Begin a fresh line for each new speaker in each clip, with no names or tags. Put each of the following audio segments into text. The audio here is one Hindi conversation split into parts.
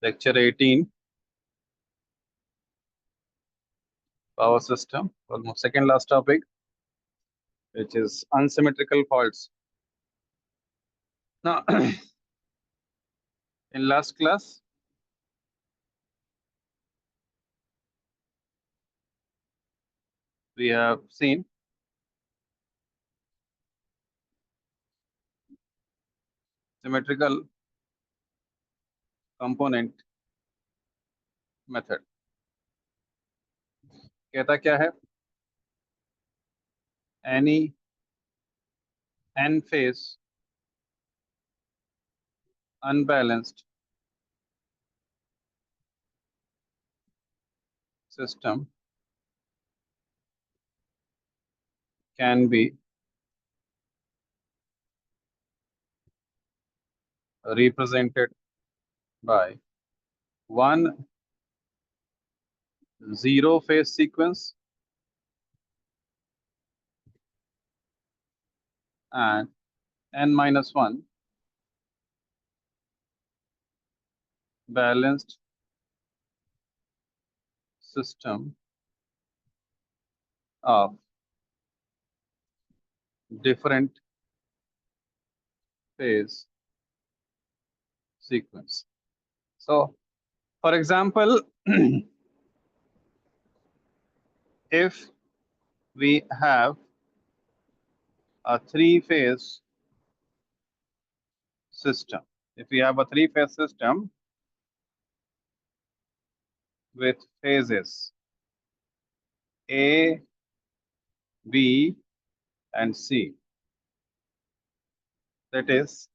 Lecture 18, power system, almost second last topic, which is unsymmetrical faults. Now, in last class, we have seen symmetrical component method. कहता क्या है? Any n phase unbalanced system can be represented by one zero phase sequence and n-1 balanced system of different phase sequence. So, for example, if we have a three-phase system, with phases A, B, and C, that is,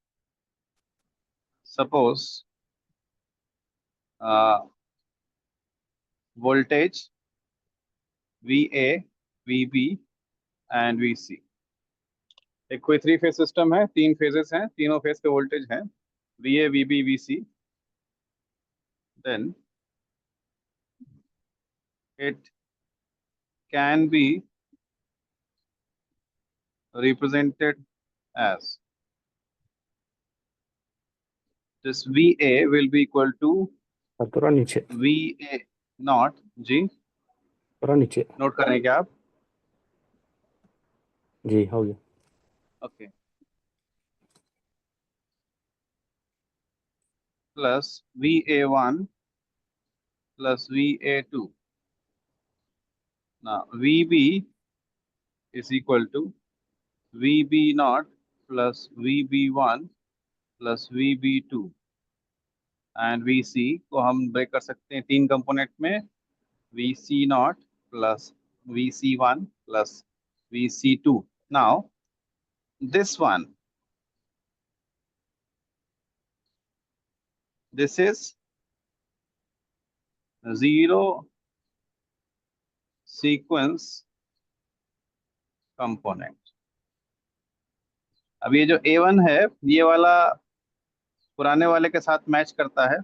suppose voltage VA, VB and VC. एक कोई थ्री फेज सिस्टम है, तीन फेजेस हैं, तीनों फेज पे वोल्टेज है VA, VB, VC. Then it can be represented as this VA will be equal to
थोड़ा नीचे
VA नॉट. जी
थोड़ा नीचे
नोट कर रहे हैं क्या आप?
जी हो गया.
Okay. Plus VA1 plus VA2. Now VB is equal to VB naught plus VB1 plus VB2 and VC को हम ब्रेक कर सकते हैं तीन कंपोनेंट में, VC naught plus VC1 plus VC2. Now this one, this is zero sequence component. अब ये जो A1 है, ये वाला पुराने वाले के साथ मैच करता है.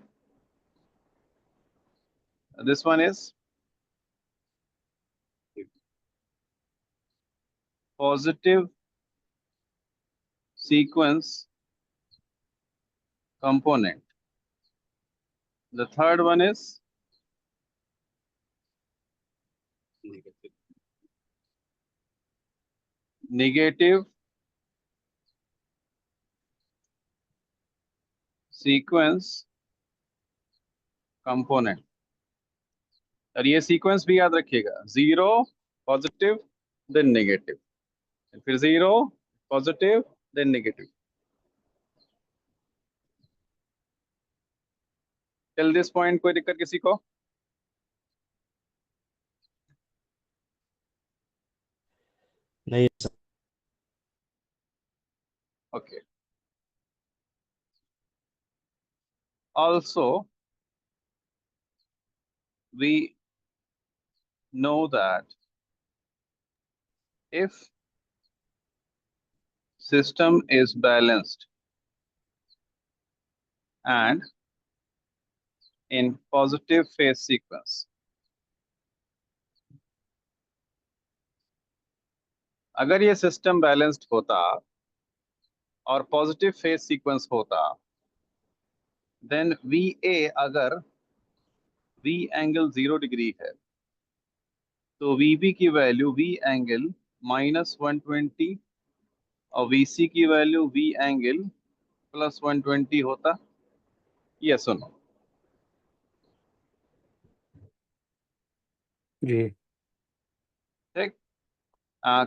This one is positive sequence component. The third one is negative sequence component. और ये सीक्वेंस भी याद रखिएगा, 0 पॉजिटिव देन नेगेटिव, फिर 0 positive then negative. Till this point कोई दिक्कत किसी को?
नहीं sir.
Okay. Also, we know that if system is balanced and in positive phase sequence, अगर ये सिस्टम बैलेंस्ड होता और पॉजिटिव फेज सीक्वेंस होता, देन VA अगर V एंगल 0 डिग्री है तो VB की वैल्यू V एंगल -120 और VC की वैल्यू V एंगल +120 होता। ये सुनो,
जी
ठीक।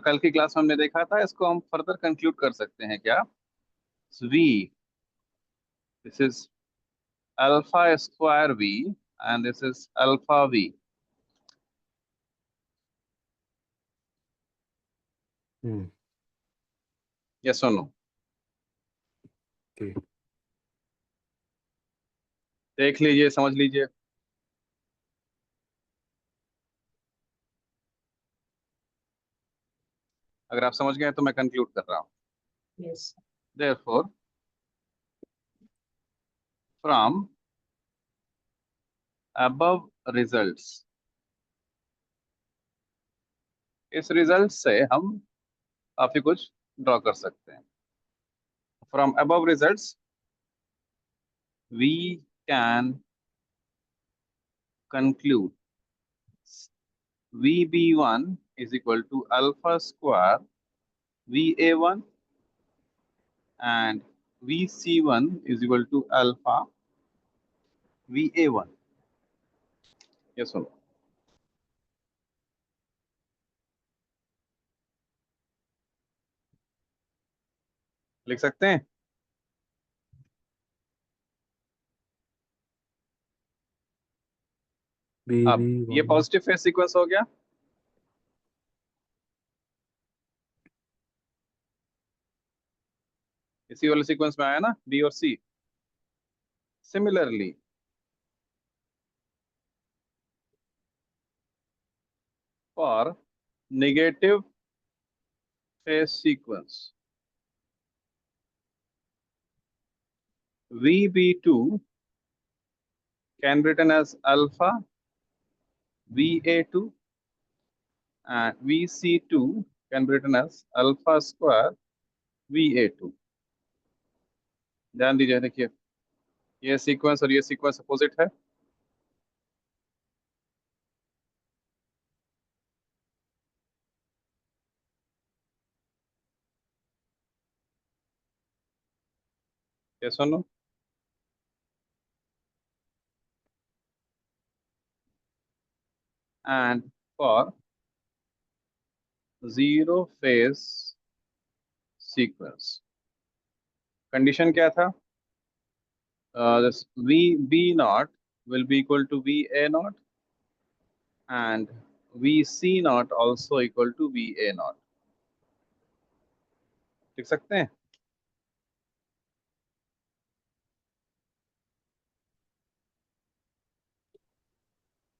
कल की क्लास में हमने देखा था, इसको हम फर्दर कंक्लूड कर सकते हैं क्या? V, this is alpha square V and this is alpha V.
Hmm
Yes or no?
जी
देख लीजिए, समझ लीजिए। अगर आप समझ गए तो मैं कंक्लूड कर रहा हूँ।
Yes.
Therefore, from above results, इस रिजल्ट से हम काफी कुछ ड्रॉ कर सकते हैं। From above results, we can conclude VB1 is equal to alpha square VA1 and VC1 is equal to alpha VA1. Yes or no? लिख सकते हैं? अब ये
BB1
पॉजिटिव फेज सीक्वेंस हो गया। इसी वाले सीक्वेंस में आया ना बी और C. Similarly for negative phase sequence VB2 can written as alpha VA2 and VC2 can written as alpha square VA2। ध्यान दीजिए, देखिए ये सीक्वेंस और ये सीक्वेंस अपोजिट है। ये सुनो, and for zero phase sequence condition क्या था? This VB naught will be equal to VA naught and VC naught also equal to VA naught। लिख सकते हैं?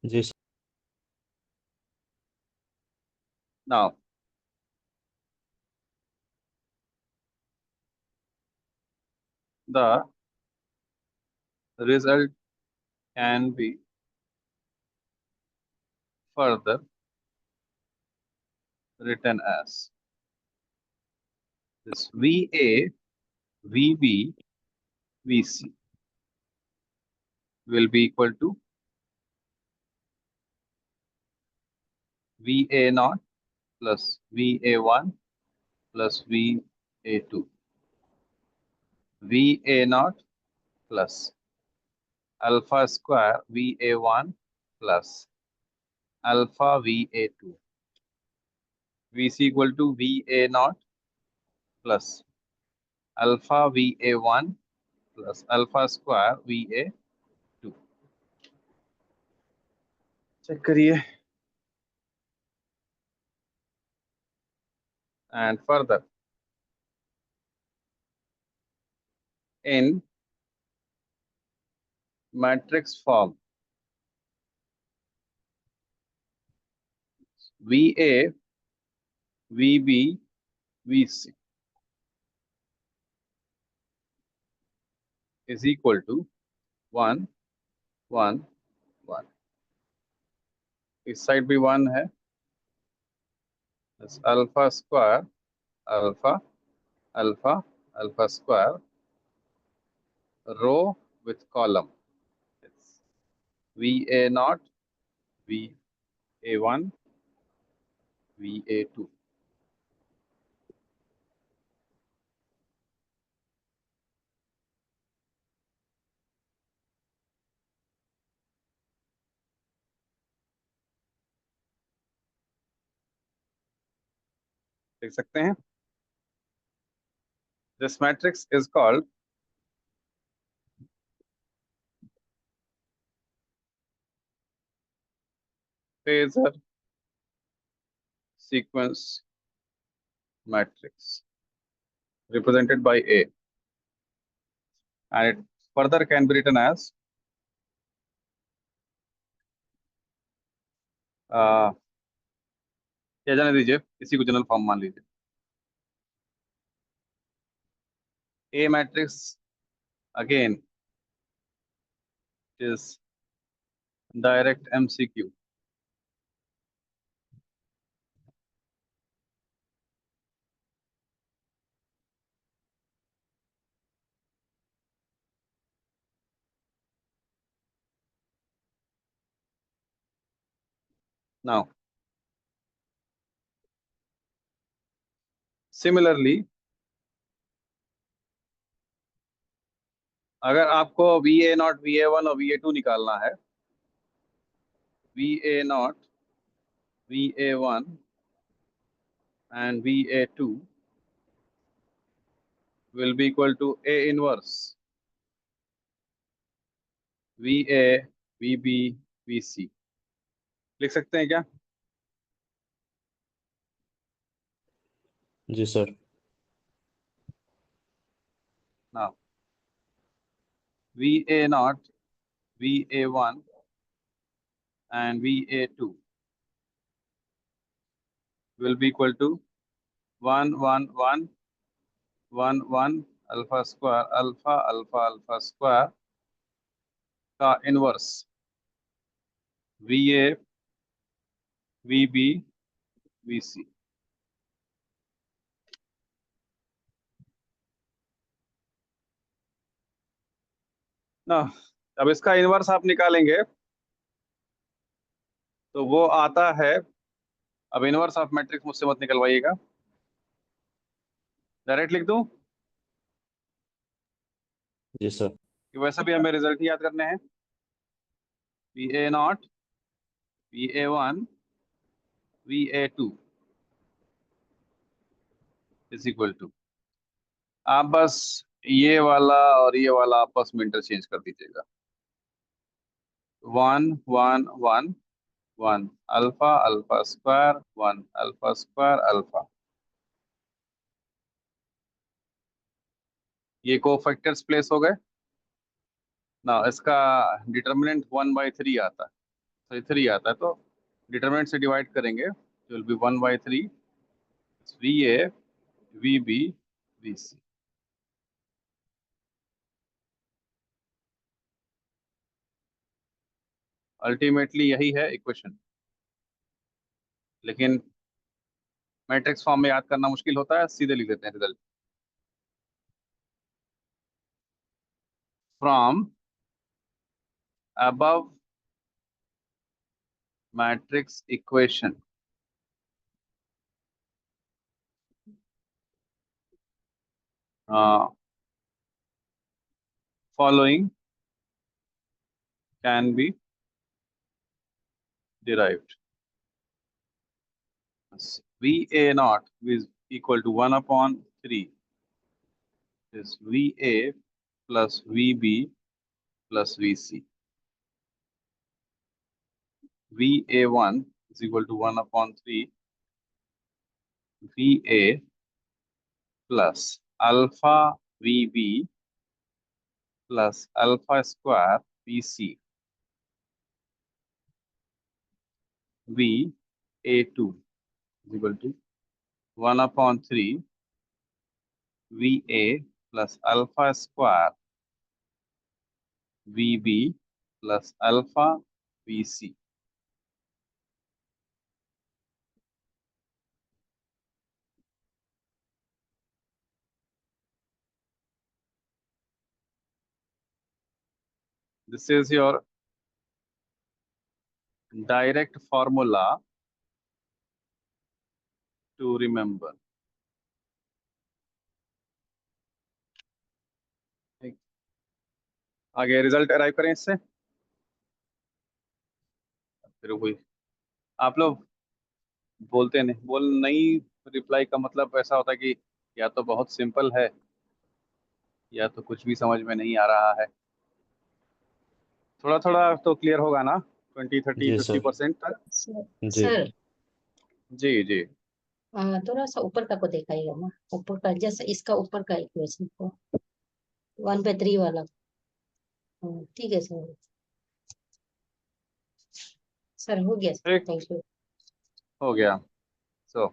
जी sir.
Now the result can be further written as this VA, VB, VC will be equal to VA naught plus VA1 plus VA2, VA naught plus alpha square VA1 plus alpha VA2, VC equal to VA naught plus alpha VA1 plus alpha square VA2। Check करिए। And further, in matrix form, VA, VB, VC is equal to 1, 1, 1। इस साइड भी 1 है। Alpha square alpha alpha alpha square row with column. It's VA naught, VA1, VA2. देख सकते हैं? This matrix is called phasor sequence matrix represented by A, and it further can be written as क्या जाने दीजिए, इसी को जनरल फॉर्म मान लीजिए. A matrix again is direct MCQ. Now, similarly, अगर आपको VA0, VA1 और VA2 निकालना है, VA0, VA1 and VA2 will be equal to A inverse VA, VB, VC. लिख सकते हैं क्या?
जी sir.
Now, VA0, VA1 and VA2 will be equal to 1, 1, 1, 1, 1 alpha square alpha alpha alpha square का inverse VA, VB, VC. ना, अब इसका इनवर्स आप निकालेंगे तो वो आता है, अब इनवर्स ऑफ मैट्रिक्स मुझसे मत निकलवाइएगा, डायरेक्ट लिख दूं
जी सर.
कि वैसे भी हमें रिजल्ट ही याद करने हैं. VA0, VA1, VA2 is equal to, आप बस ये वाला और ये वाला आपस में इंटरचेंज कर दीजिएगा. 1, 1, 1, 1 alpha alpha square 1 alpha square alpha. ये कोफैक्टर्स प्लेस हो गए ना. इसका डिटर्मिनेंट 1/3 आता है, सॉरी 3 आता है, तो डिटर्मिनेंट से डिवाइड करेंगे तो will be 1/3 VA, VB, VC. Ultimately यही है इक्वेशन, लेकिन मैट्रिक्स फॉर्म में याद करना मुश्किल होता है, सीधे लिख देते हैं result. From above matrix equation following can be derived. VA naught is equal to 1/3 is VA plus VB plus VC. VA1 is equal to 1/3 VA plus alpha VB plus alpha square VC. VA2 is equal to 1/3 VA plus alpha square VB plus alpha VC. This is your direct formula to remember. आगे रिजल्ट अराइव करें इससे, फिर वही आप लोग बोलते नहीं, बोल नहीं रिप्लाई का मतलब ऐसा होता है कि या तो बहुत सिंपल है या तो कुछ भी समझ में नहीं आ रहा है। थोड़ा थोड़ा तो क्लियर होगा ना, 20 30
जी
50% तक।
जी
सर
जी जी
थोड़ा सा ऊपर का को दिखाइएगा ना, ऊपर का जैसे इसका ऊपर का इक्वेशन को 1/3 वाला। ठीक है सर, सर हो गया सर,
ठीक
थैंक यू।
हो गया। सो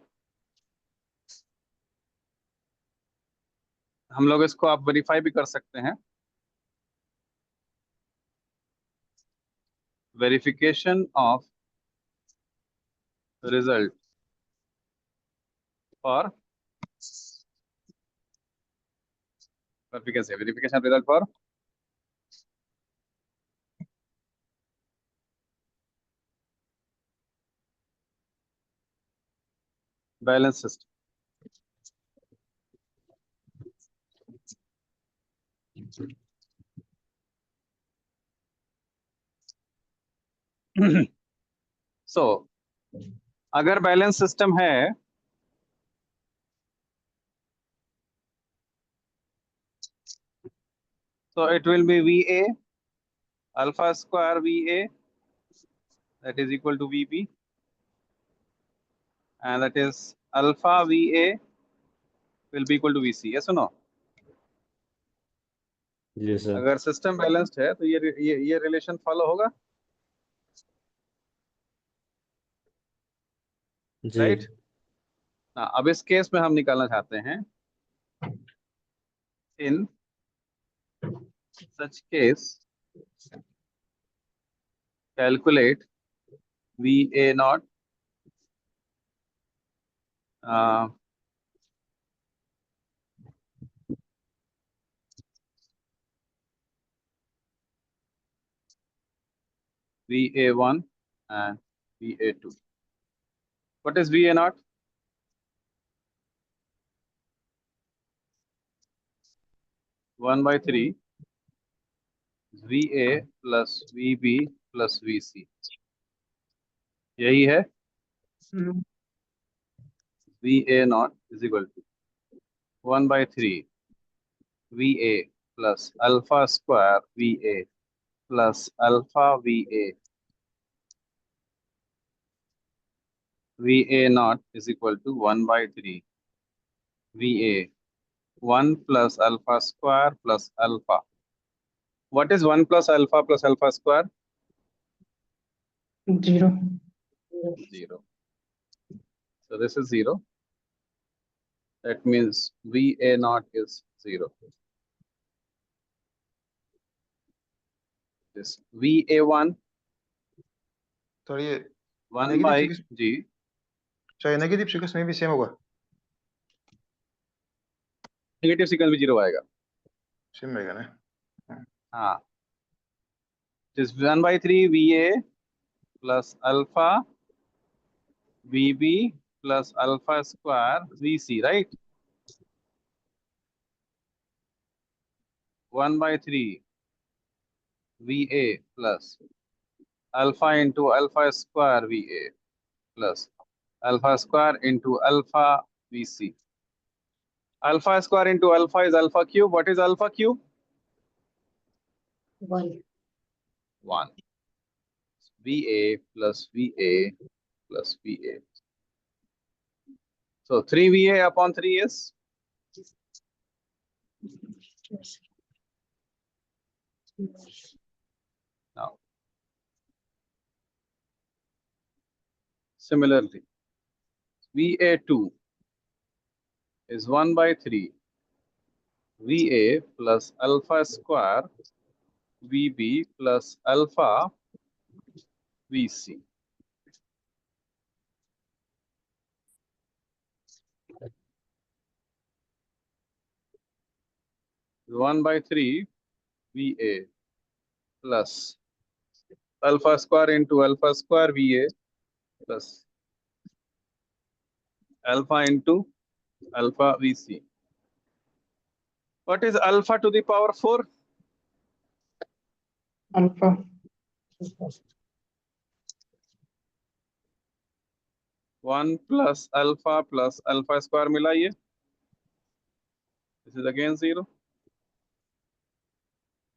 हम लोग इसको आप वेरीफाई भी कर सकते हैं। Verification of result for verification result for balance system. So अगर बैलेंस सिस्टम है तो it will be VA alpha square VA, that is equal to VB, and that is alpha VA will be equal to VC. Yes or no?
जी सर
अगर सिस्टम बैलेंस्ड है तो ये रिलेशन फॉलो होगा,
जी
राइट ना। अब इस केस में हम निकालना चाहते हैं, in such case calculate VA nought VA1 and VA2. What is VA naught? One by 3 VA plus VB plus VC, यही है। VA naught is equal to 1 by 3 VA plus alpha square VA plus alpha VA. VA naught is equal to 1 by 3 VA 1 plus alpha square plus alpha. What is 1 plus alpha square?
0.
0. So this is 0. That means VA naught is 0. This VA1
तो ये
1
Negative
by
sigma-
G,
चाहे नेगेटिव सीक्वेंस में भी सेम होगा,
नेगेटिव सीक्वेंस भी 0 आएगा।
सेम रहेगा ना।
हाँ, this 1 by 3 VA plus alpha VB plus alpha square VC, right? 1 by 3 VA plus alpha into alpha square VA plus alpha square into alpha VC. Alpha square into alpha is alpha cube. What is alpha cube?
1
1. VA plus VA plus VA. So 3 VA upon 3 is now. Similarly, VA2 is 1 by 3 VA plus alpha square VB plus alpha VC. One by 3 VA plus alpha square into alpha square VA plus alpha into alpha VC. What is alpha to the power 4?
Alpha
1 plus alpha square मिला ये. This is again 0.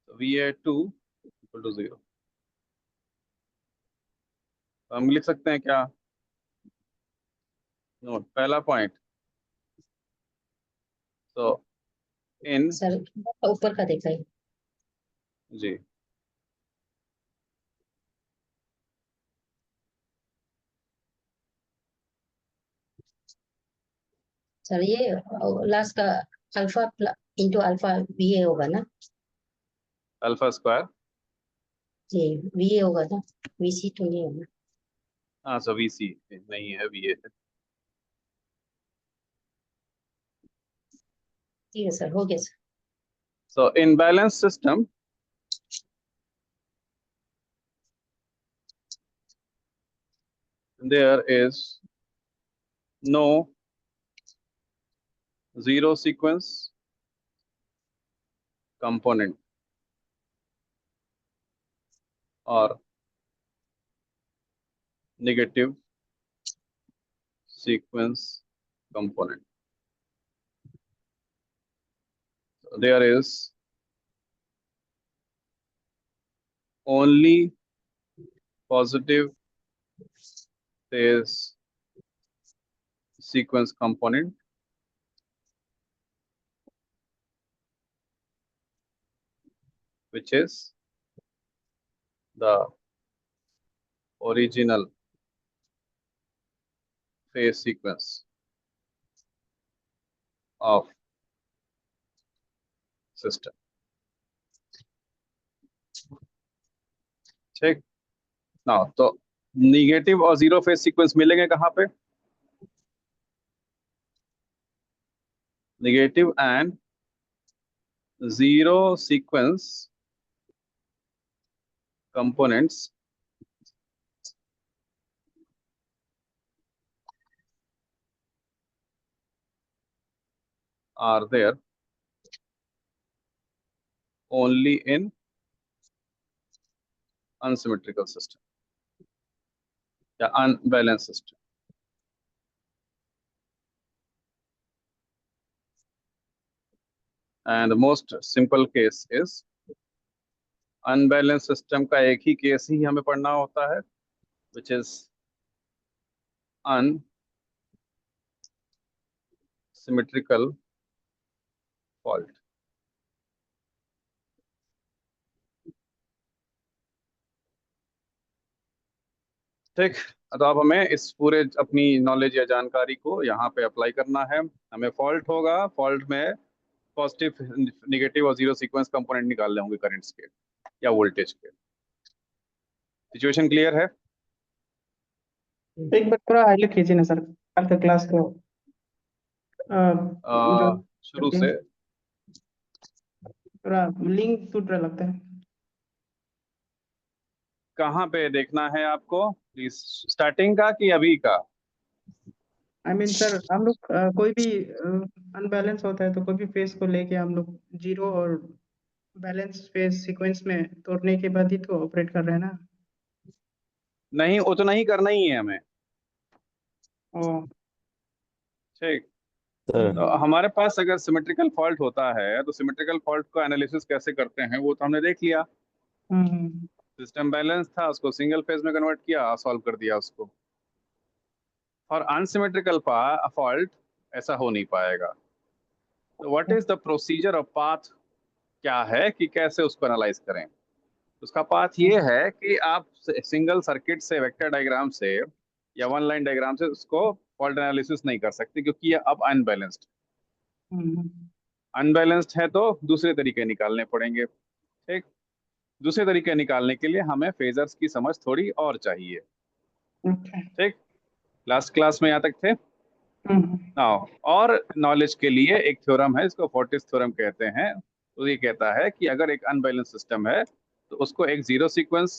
So VA2 equal to 0. तो हम लिख सकते हैं क्या? नोट पहला पॉइंट. तो इन
सर ऊपर का दिखाइए.
जी
सर ये लास्ट का अल्फा इंटू अल्फा VA होगा ना?
Alpha square.
जी VA होगा ना? VC तो नहीं होगा.
हाँ सो VC नहीं है, VA है.
ठीक है सर, हो गया sir.
So in balanced system, there is no zero sequence component or negative sequence component. So there is only positive phase sequence component which is the original phase sequence of system. ठीक ना? तो निगेटिव और जीरो फेज सीक्वेंस मिलेंगे कहाँ पे? Negative and zero sequence components are there only in unsymmetrical system या unbalanced system. And the most simple case is unbalanced system का एक ही केस ही हमें पढ़ना होता है, which is unsymmetrical fault. ठीक, तो अब हमें इस पूरे अपनी नॉलेज या जानकारी को यहाँ पे अप्लाई करना है. हमें फॉल्ट होगा, फॉल्ट में पॉजिटिव, नेगेटिव और जीरो सीक्वेंस कंपोनेंट निकालने होंगे करंट्स के या वोल्टेज के. सिचुएशन क्लियर है?
एक बार थोड़ा हाईलाइट कीजिए ना सर, कल का क्लास को जो
शुरू से
थोड़ा लिंक टूट रहा लगता है.
कहाँ पे देखना है आपको? प्लीज स्टार्टिंग का कि अभी का?
आई मीन सर, हम लोग कोई भी अनबैलेंस होता है तो कोई भी फेस को लेके हम लोग जीरो और बैलेंस फेस सीक्वेंस में तोड़ने के बाद ही तो ऑपरेट कर रहे हैं ना.
नहीं, उतना ही करना ही है हमें.
ओ
ठीक,
सर
तो हमारे पास अगर सिमेट्रिकल फॉल्ट होता है तो सिमेट्रिकल फॉल्ट का एनालिसिस कैसे करते हैं वो तो हमने देख लिया.
हम्म
सिस्टम बैलेंस था, उसको सिंगल फेज में कन्वर्ट किया, सॉल्व कर दिया उसको. और अनसिमेट्रिकल फॉल्ट ऐसा हो नहीं पाएगा. तो what is the procedure of path, क्या है कि कैसे उसको एनालाइज करें? उसका पाथ ये है कि आप सिंगल सर्किट से, वेक्टर डायग्राम से या वन लाइन डायग्राम से उसको फॉल्ट एनालिसिस नहीं कर सकते, क्योंकि ये अब अनबैलेंस्ड है. तो दूसरे तरीके निकालने पड़ेंगे. ठीक, दूसरे तरीके निकालने के लिए हमें फेजर्स की समझ थोड़ी और चाहिए.
ओके.
ठीक, लास्ट क्लास में यहाँ तक थे. नाउ और नॉलेज के लिए एक थ्योरम है, इसको फोर्टिस थ्योरम कहते हैं. तो ये कहता है कि अगर एक अनबैलेंस सिस्टम है तो उसको एक जीरो सीक्वेंस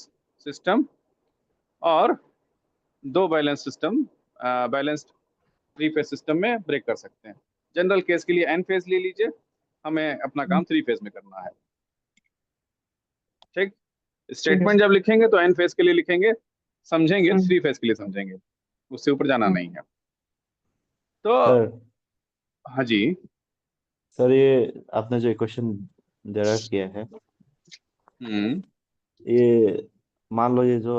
सिस्टम और दो balance system, balanced three phase system में ब्रेक कर सकते हैं। जनरल केस के लिए एन फेज ले लीजिए, हमें अपना काम थ्री फेज में करना है। ठीक, स्टेटमेंट जब लिखेंगे तो एन फेज के लिए लिखेंगे, समझेंगे थ्री फेज के लिए समझेंगे, उससे ऊपर जाना नहीं है। तो
सर
हाँ जी,
सर ये आपने जो इक्वेशन डेराइव किया है, ये मान लो ये जो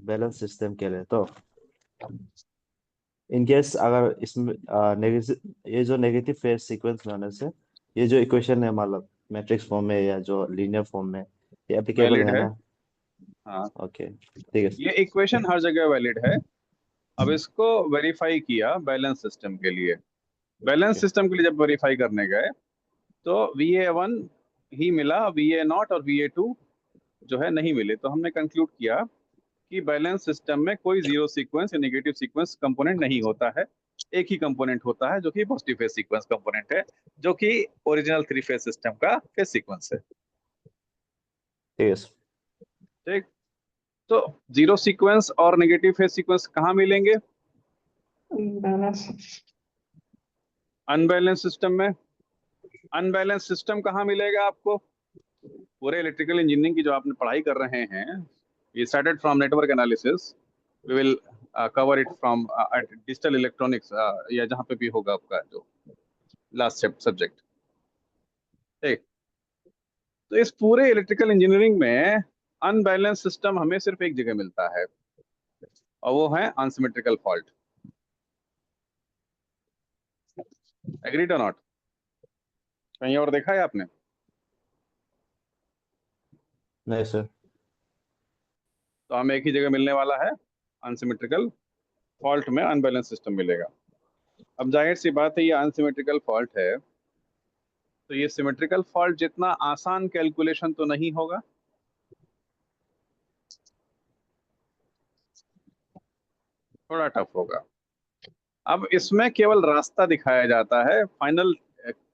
बैलेंस सिस्टम के लिए, तो इन केस अगर इसमें नेगेटिव, ये जो नेगेटिव फेज सीक्वेंस में होने से ये जो इक्वेशन है, मतलब मैट्रिक्स फॉर्म में या जो लीनियर फॉर्म में, ये एप्लीकेबल
वैलिड
है
है।
ना?
हाँ,
ओके, ठीक है।
ये इक्वेशन हर जगह वैलिड है। अब इसको वेरीफाई किया बैलेंस सिस्टम के लिए। Balance
Okay.
सिस्टम के लिए जब वेरीफाई करने गए तो VA1 ही मिला, VA0 और VA2 जो है नहीं मिले। तो हमने कंक्लूड किया कि बैलेंस सिस्टम में कोई जीरो सीक्वेंस या नेगेटिव सीक्वेंस कंपोनेंट नहीं होता है, एक ही कंपोनेंट होता है जो कि पॉजिटिव फेज सीक्वेंस कंपोनेंट है, जो कि ओरिजिनल थ्री फेज सिस्टम का फेज सीक्वेंस है।
ठीक है सर।
ठीक, तो जीरो सीक्वेंस और नेगेटिव फेज सीक्वेंस कहाँ मिलेंगे?
बैलेंस
अनबैलेंस सिस्टम में। अनबैलेंस सिस्टम कहाँ मिलेगा आपको? पूरे इलेक्ट्रिकल इंजीनियरिंग की जो आपने पढ़ाई कर रहे हैं, ये started from network analysis, we will cover it from digital electronics, या जहाँ पे भी होगा आपका जो लास्ट सब्जेक्ट। ठीक, तो इस पूरे इलेक्ट्रिकल इंजीनियरिंग में अनबैलेंस सिस्टम हमें सिर्फ एक जगह मिलता है, और वो है अनसिमेट्रिकल फॉल्ट। एग्रीड और नॉट? कहीं और देखा है आपने?
नहीं सर।
तो हमें एक ही जगह मिलने वाला है, अनसिमेट्रिकल फॉल्ट में अनबैलेंस सिस्टम मिलेगा। अब जाहिर सी बात है, ये अनसिमेट्रिकल फॉल्ट है, तो ये सिमेट्रिकल फॉल्ट जितना आसान कैलकुलेशन तो नहीं होगा, थोड़ा टफ होगा। अब इसमें केवल रास्ता दिखाया जाता है, फाइनल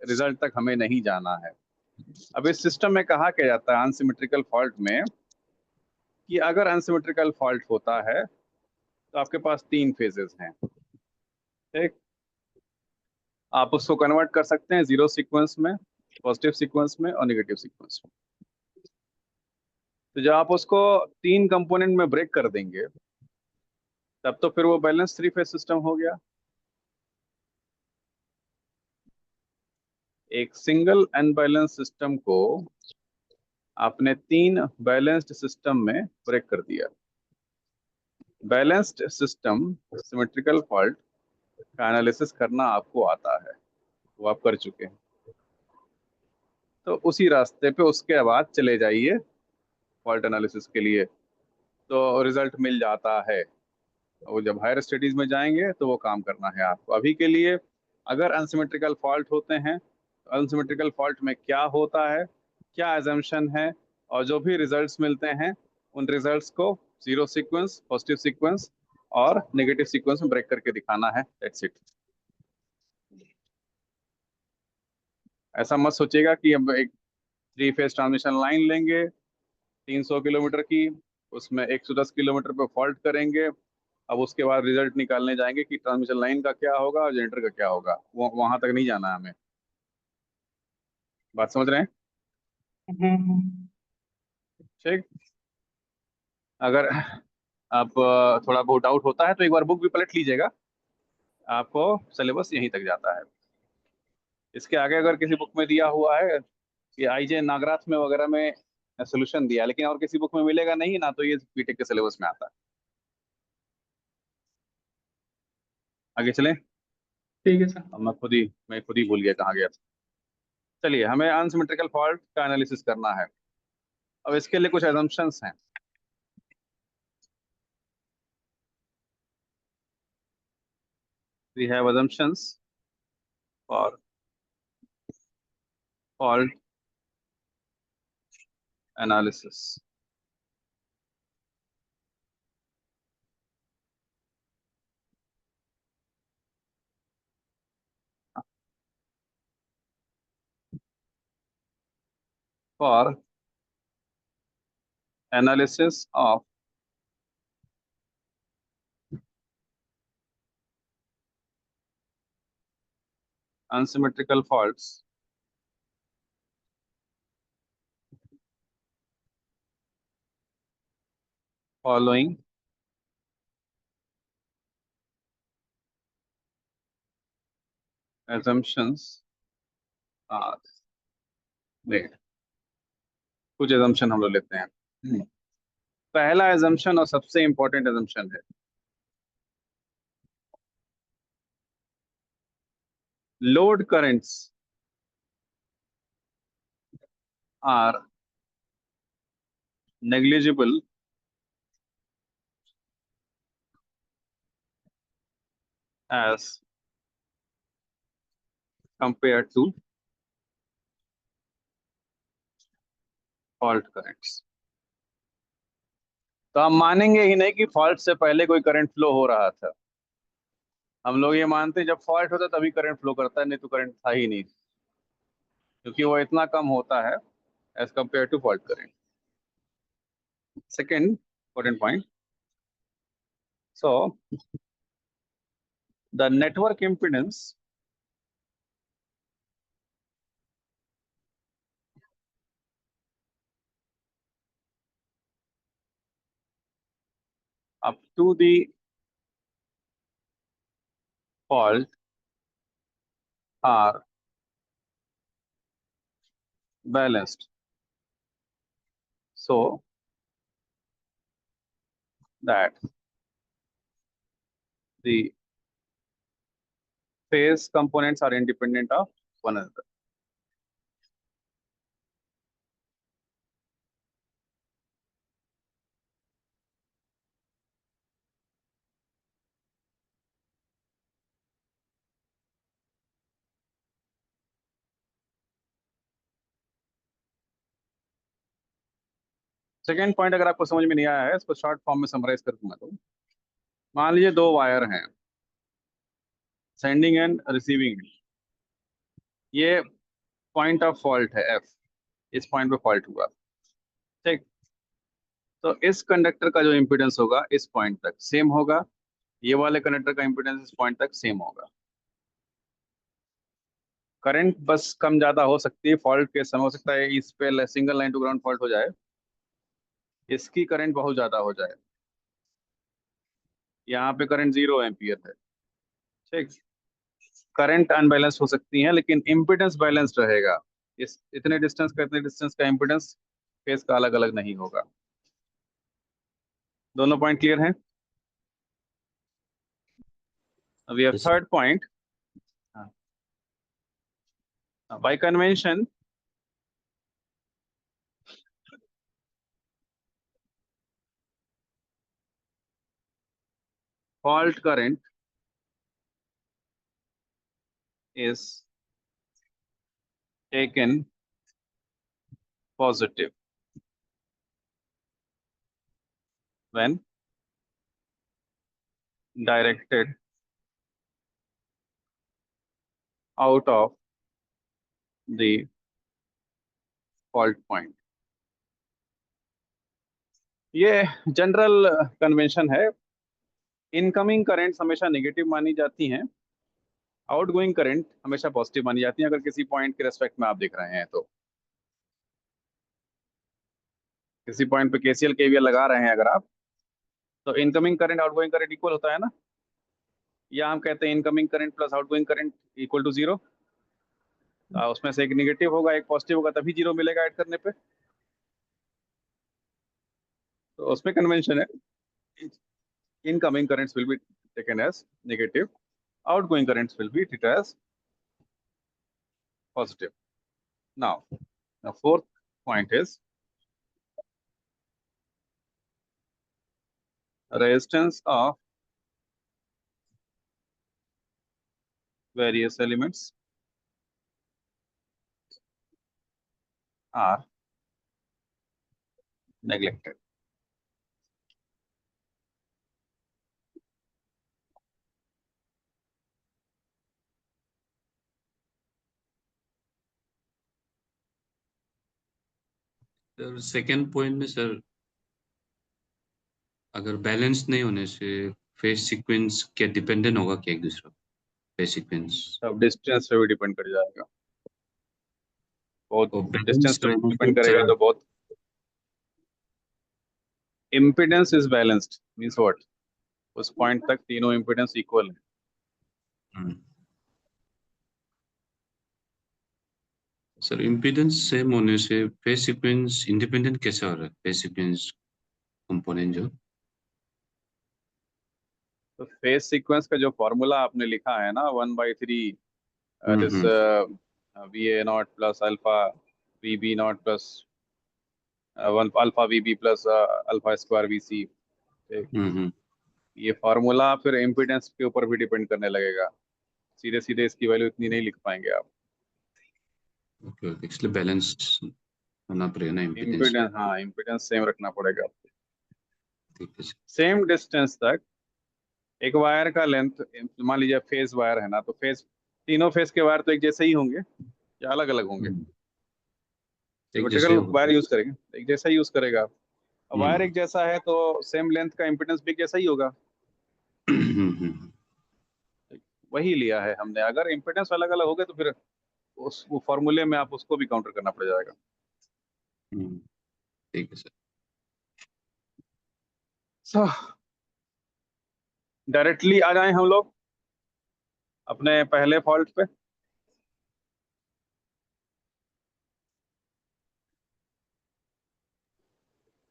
रिजल्ट तक हमें नहीं जाना है। अब इस सिस्टम में कहा क्या जाता है अनसिमेट्रिकल फॉल्ट में, कि अगर अनसिमेट्रिकल फॉल्ट होता है तो आपके पास तीन फेजेस हैं। ठीक, आप उसको कन्वर्ट कर सकते हैं जीरो सीक्वेंस में, पॉजिटिव सीक्वेंस में और नेगेटिव सीक्वेंस में। तो जब आप उसको तीन कंपोनेंट में ब्रेक कर देंगे, तब तो फिर वो बैलेंस थ्री फेज सिस्टम हो गया। एक सिंगल अनबैलेंस सिस्टम को आपने तीन बैलेंस्ड सिस्टम में ब्रेक कर दिया। बैलेंस्ड सिस्टम सिमेट्रिकल फॉल्ट का एनालिसिस करना आपको आता है, वो आप कर चुके हैं। तो उसी रास्ते पे उसके बाद चले जाइए फॉल्ट एनालिसिस के लिए, तो रिजल्ट मिल जाता है। वो जब हायर स्टडीज में जाएंगे तो वो काम करना है आपको। अभी के लिए अगर अनसिमेट्रिकल फॉल्ट होते हैं तो अनसिमेट्रिकल फॉल्ट में क्या होता है, क्या एजम्पशन है, और जो भी रिजल्ट्स मिलते हैं उन रिजल्ट्स को जीरो सीक्वेंस, पॉजिटिव सीक्वेंस और नेगेटिव सीक्वेंस में ब्रेक करके दिखाना है। That's it. ऐसा मत सोचिएगा कि अब एक थ्री फेज ट्रांसमिशन लाइन लेंगे 300 किलोमीटर की, उसमें 110 किलोमीटर पे फॉल्ट करेंगे, अब उसके बाद रिजल्ट निकालने जाएंगे कि ट्रांसमिशन लाइन का क्या होगा और जनरेटर का क्या होगा। वो वहां तक नहीं जाना है हमें। बात समझ रहे हैं? ठीक, अगर आप थोड़ा बहुत डाउट होता है तो एक बार बुक भी पलट लीजिएगा, आपको सिलेबस यहीं तक जाता है। इसके आगे अगर किसी बुक में दिया हुआ है कि आईजे नागराथ में वगैरह में सोल्यूशन दिया, लेकिन और किसी बुक में मिलेगा नहीं ना, तो ये बीटेक के सिलेबस में आता है। आगे चलें।
ठीक है सर।
अब मैं खुद ही भूल गया कहाँ गया था। चलिए, हमें अनसिमेट्रिकल फॉल्ट का एनालिसिस करना है। अब इसके लिए कुछ एजम्पशंस हैं। We have assumptions for fault analysis. For analysis of unsymmetrical faults following assumptions are made. कुछ assumption हम लोग लेते हैं. पहला assumption और सबसे important assumption है load currents are negligible as compared to fault currents. तो हम मानेंगे ही नहीं कि फॉल्ट से पहले कोई करंट फ्लो हो रहा था. हम लोग ये मानते हैं जब फॉल्ट होता है तभी करंट फ्लो करता है, नहीं तो करंट था ही नहीं, क्योंकि वो इतना कम होता है as compare to fault current. Second important point, so the network impedance up to the fault are balanced so that the phase components are independent of one another. Second point अगर आपको समझ में नहीं आया है, इसको शॉर्ट फॉर्म में समराइज कर दूंगा. तो मान लीजिए दो वायर हैं, सेंडिंग एंड रिसीविंग. ये पॉइंट ऑफ फॉल्ट है एफ, इस पॉइंट पे फॉल्ट हुआ. ठीक, तो इस कंडक्टर का जो इम्पीडेंस होगा इस पॉइंट तक सेम होगा, ये वाले कंडक्टर का इम्पीडेंस इस पॉइंट तक सेम होगा. करंट बस कम ज्यादा हो सकती है फॉल्ट के समय. हो सकता है इस पे single line to ground fault हो जाए, इसकी करंट बहुत ज्यादा हो जाए, यहाँ पे करंट 0 एम्पियर है. ठीक, करंट अनबैलेंस हो सकती है लेकिन इम्पीडेंस बैलेंस्ड रहेगा. इस इतने डिस्टेंस का इम्पीडेंस फेस का अलग अलग नहीं होगा. दोनों पॉइंट क्लियर हैं? We have
Yes, sir.
Third point. By convention fault current is taken positive when directed out of the fault point. ये जनरल कन्वेंशन है. इनकमिंग करंट हमेशा नेगेटिव मानी जाती हैं, आउटगोइंग करंट हमेशा पॉजिटिव मानी जाती हैं. अगर किसी पॉइंट के रेस्पेक्ट में आप देख रहे हैं तो किसी पॉइंट पे केसीएल केवीएल लगा रहे हैं अगर आप, तो incoming current outgoing current equal होता है ना, या हम कहते हैं incoming current plus outgoing current equal to 0. उसमें से एक नेगेटिव होगा एक पॉजिटिव होगा, तभी 0 मिलेगा ऐड करने पे. तो उसमें कन्वेंशन है incoming currents will be taken as negative, outgoing currents will be treated as positive. Now, the fourth point is resistance of various elements are neglected.
Sir second point में सर अगर बैलेंस नहीं होने से फेज सीक्वेंस क्या डिपेंडेंट होगा क्या एक दूसरे फेज सीक्वेंस?
अब डिस्टेंस पे भी डिपेंड कर जाएगा, बहुत
तो
डिस्टेंस
बैलेंस
पे
रहने
डिपेंड
से
करेगा तो बहुत। Impedance is balanced means what, उस पॉइंट तक तीनों इम्पिडेंस इक्वल है।
सर इम्पीडेंस सेम होने से फेज सीक्वेंस इंडिपेंडेंट कैसे हो रहा है? फेज सीक्वेंस कंपोनेंट जो
तो फेज सीक्वेंस का जो फॉर्मूला आपने लिखा है ना 1/3 this V A nought plus alpha V B nought plus 1 alpha V B plus alpha square V C. ये फार्मूला फिर इम्पिडेंस के ऊपर भी डिपेंड करने लगेगा, सीधे सीधे इसकी वैल्यू इतनी नहीं लिख पाएंगे आप।
ओके ओके, इसलिए बैलेंस होना पड़ेगा ना इम्पीडेंस।
इम्पिडेंस, हाँ इम्पिडेंस सेम रखना पड़ेगा।
ठीक है सर।
सेम डिस्टेंस तक एक वायर का लेंथ, मान लीजिए फेज वायर है ना, तो फेज तीनों फेज के वायर तो एक जैसे ही होंगे या अलग अलग होंगे?
एक जैसे
सिमेट्रिकल
होगा।
वायर यूज करेंगे, एक जैसा यूज करेगा। अब वायर एक जैसा है तो सेम लेंथ का इम्पिडेंस भी एक जैसा ही होगा। वही लिया है हमने। अगर इम्पिडेंस अलग अलग हो गए तो फिर उस वो फॉर्मूले में आप उसको भी काउंटर करना पड़ जाएगा।
ठीक है सर।
डायरेक्टली आ जाएं हम लोग अपने पहले फॉल्ट पे।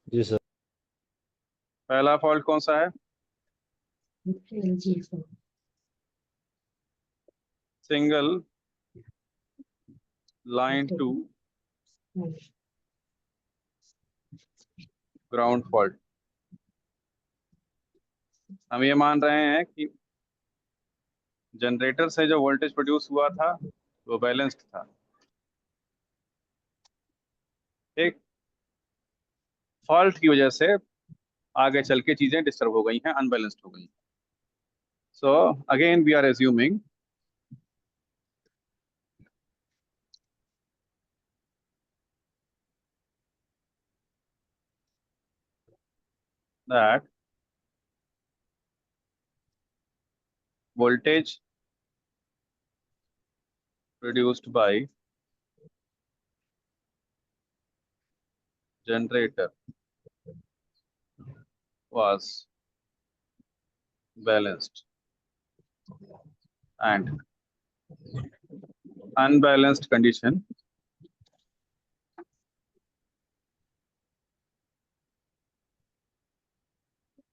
जी सर।
पहला फॉल्ट कौन सा है?
LG4।
Single line to ground fault. हम ये मान रहे हैं कि जनरेटर से जो वोल्टेज प्रोड्यूस हुआ था वो बैलेंस्ड था। एक फॉल्ट की वजह से आगे चल के चीजें डिस्टर्ब हो गई हैं, अनबैलेंस्ड हो गई। So again we are assuming that voltage produced by generator was balanced and unbalanced condition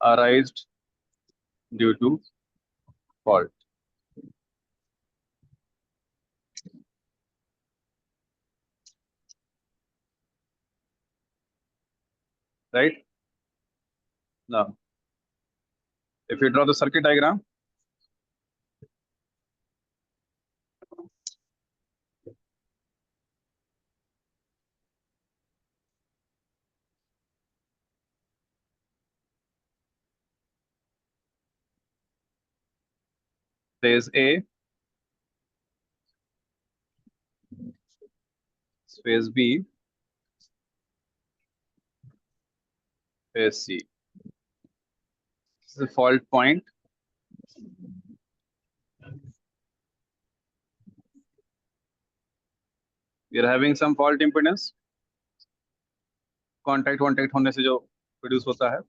arised due to fault. Right? Now, if you draw the circuit diagram, phase A, phase B, phase C. This is a fault point. We are having some fault impedance. Contact होने से जो प्रोड्यूस होता है,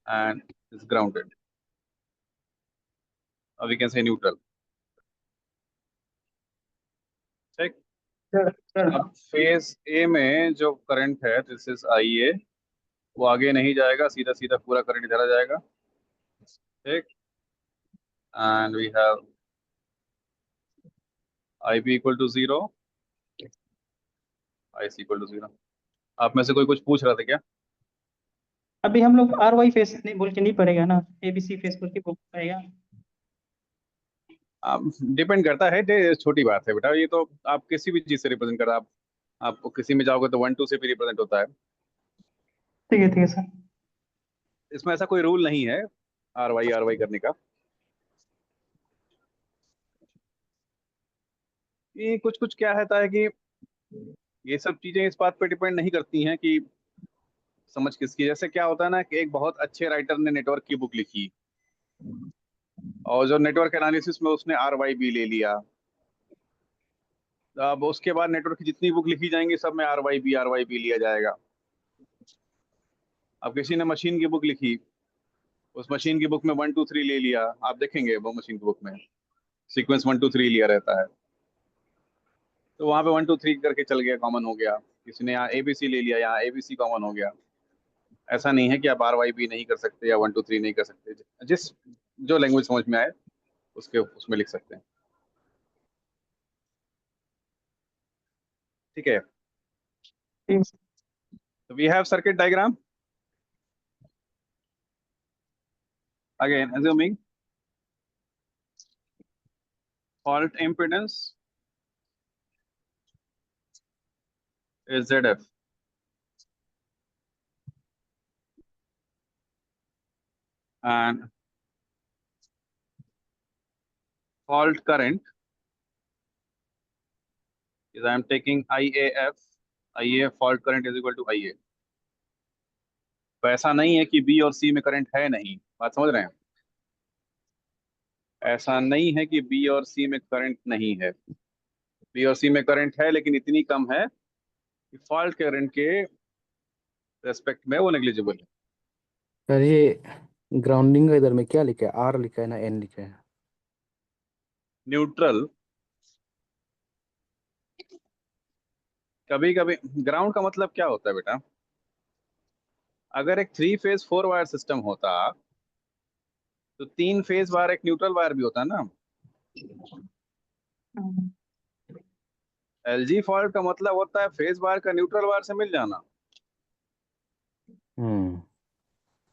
and is grounded. Or we can say neutral. ठीक। अब फेज ए में जो करंट है, दिस इज IA, वो आगे नहीं जाएगा, सीधा सीधा पूरा करंट इधर आ जाएगा। ठीक। And we have IB equal to 0, IC equal to 0। आप में से कोई कुछ पूछ रहा था क्या?
अभी हम लोग RY फेस नहीं बोल के नहीं पड़ेगा ना, ABC फेस बोल के बोल पाएगा।
डिपेंड करता है, ये छोटी बात है बेटा, ये तो आप किसी भी चीज से रिप्रेजेंट कर, आप किसी में जाओगे तो 1 2 से भी रिप्रेजेंट होता है।
ठीक है सर।
इसमें ऐसा कोई रूल नहीं है RY करने का। ये कुछ कुछ क्या रहता है कि ये सब चीजें इस बात पे डिपेंड नहीं करती हैं कि समझ किसकी, जैसे क्या होता है ना कि एक बहुत अच्छे राइटर ने नेटवर्क की बुक लिखी और जो नेटवर्क एनालिसिस में उसने RYB ले लिया, अब उसके बाद नेटवर्क की जितनी बुक लिखी जाएंगी सब में RYB लिया जाएगा। अब किसी ने मशीन की बुक लिखी, उस मशीन की बुक में 1 2 3 ले लिया, आप देखेंगे वो मशीन की बुक में सीक्वेंस 1 2 3 लिया रहता है, तो वहां पे 1 2 3 करके चल गया, कॉमन हो गया। किसी ने यहाँ ABC ले लिया, यहाँ ABC कॉमन हो गया। ऐसा नहीं है कि आप RYB नहीं कर सकते या 1 2 3 नहीं कर सकते, जिस जो लैंग्वेज समझ में आए उसके उसमें लिख सकते हैं। ठीक है,
Yes.
तो we have circuit diagram. Again assuming fault impedance is ZF and fault current is I am taking IAF fault current is equal to IA। तो ऐसा नहीं है कि B और C में करंट है नहीं, बात समझ रहे हैं? ऐसा नहीं है कि B और C में करंट नहीं है, B और C में करंट है लेकिन इतनी कम है कि फॉल्ट करंट के रेस्पेक्ट में वो नेग्लिजिबल है।
सर ये ग्राउंडिंग का इधर में क्या लिखा है, R लिखा है ना N लिखा है?
न्यूट्रल, कभी कभी ग्राउंड का मतलब क्या होता है बेटा, अगर एक 3 फेज 4 वायर सिस्टम होता तो 3 फेज वायर एक न्यूट्रल वायर भी होता है ना। LG फॉल्ट का मतलब होता है फेज वायर का न्यूट्रल वायर से मिल जाना।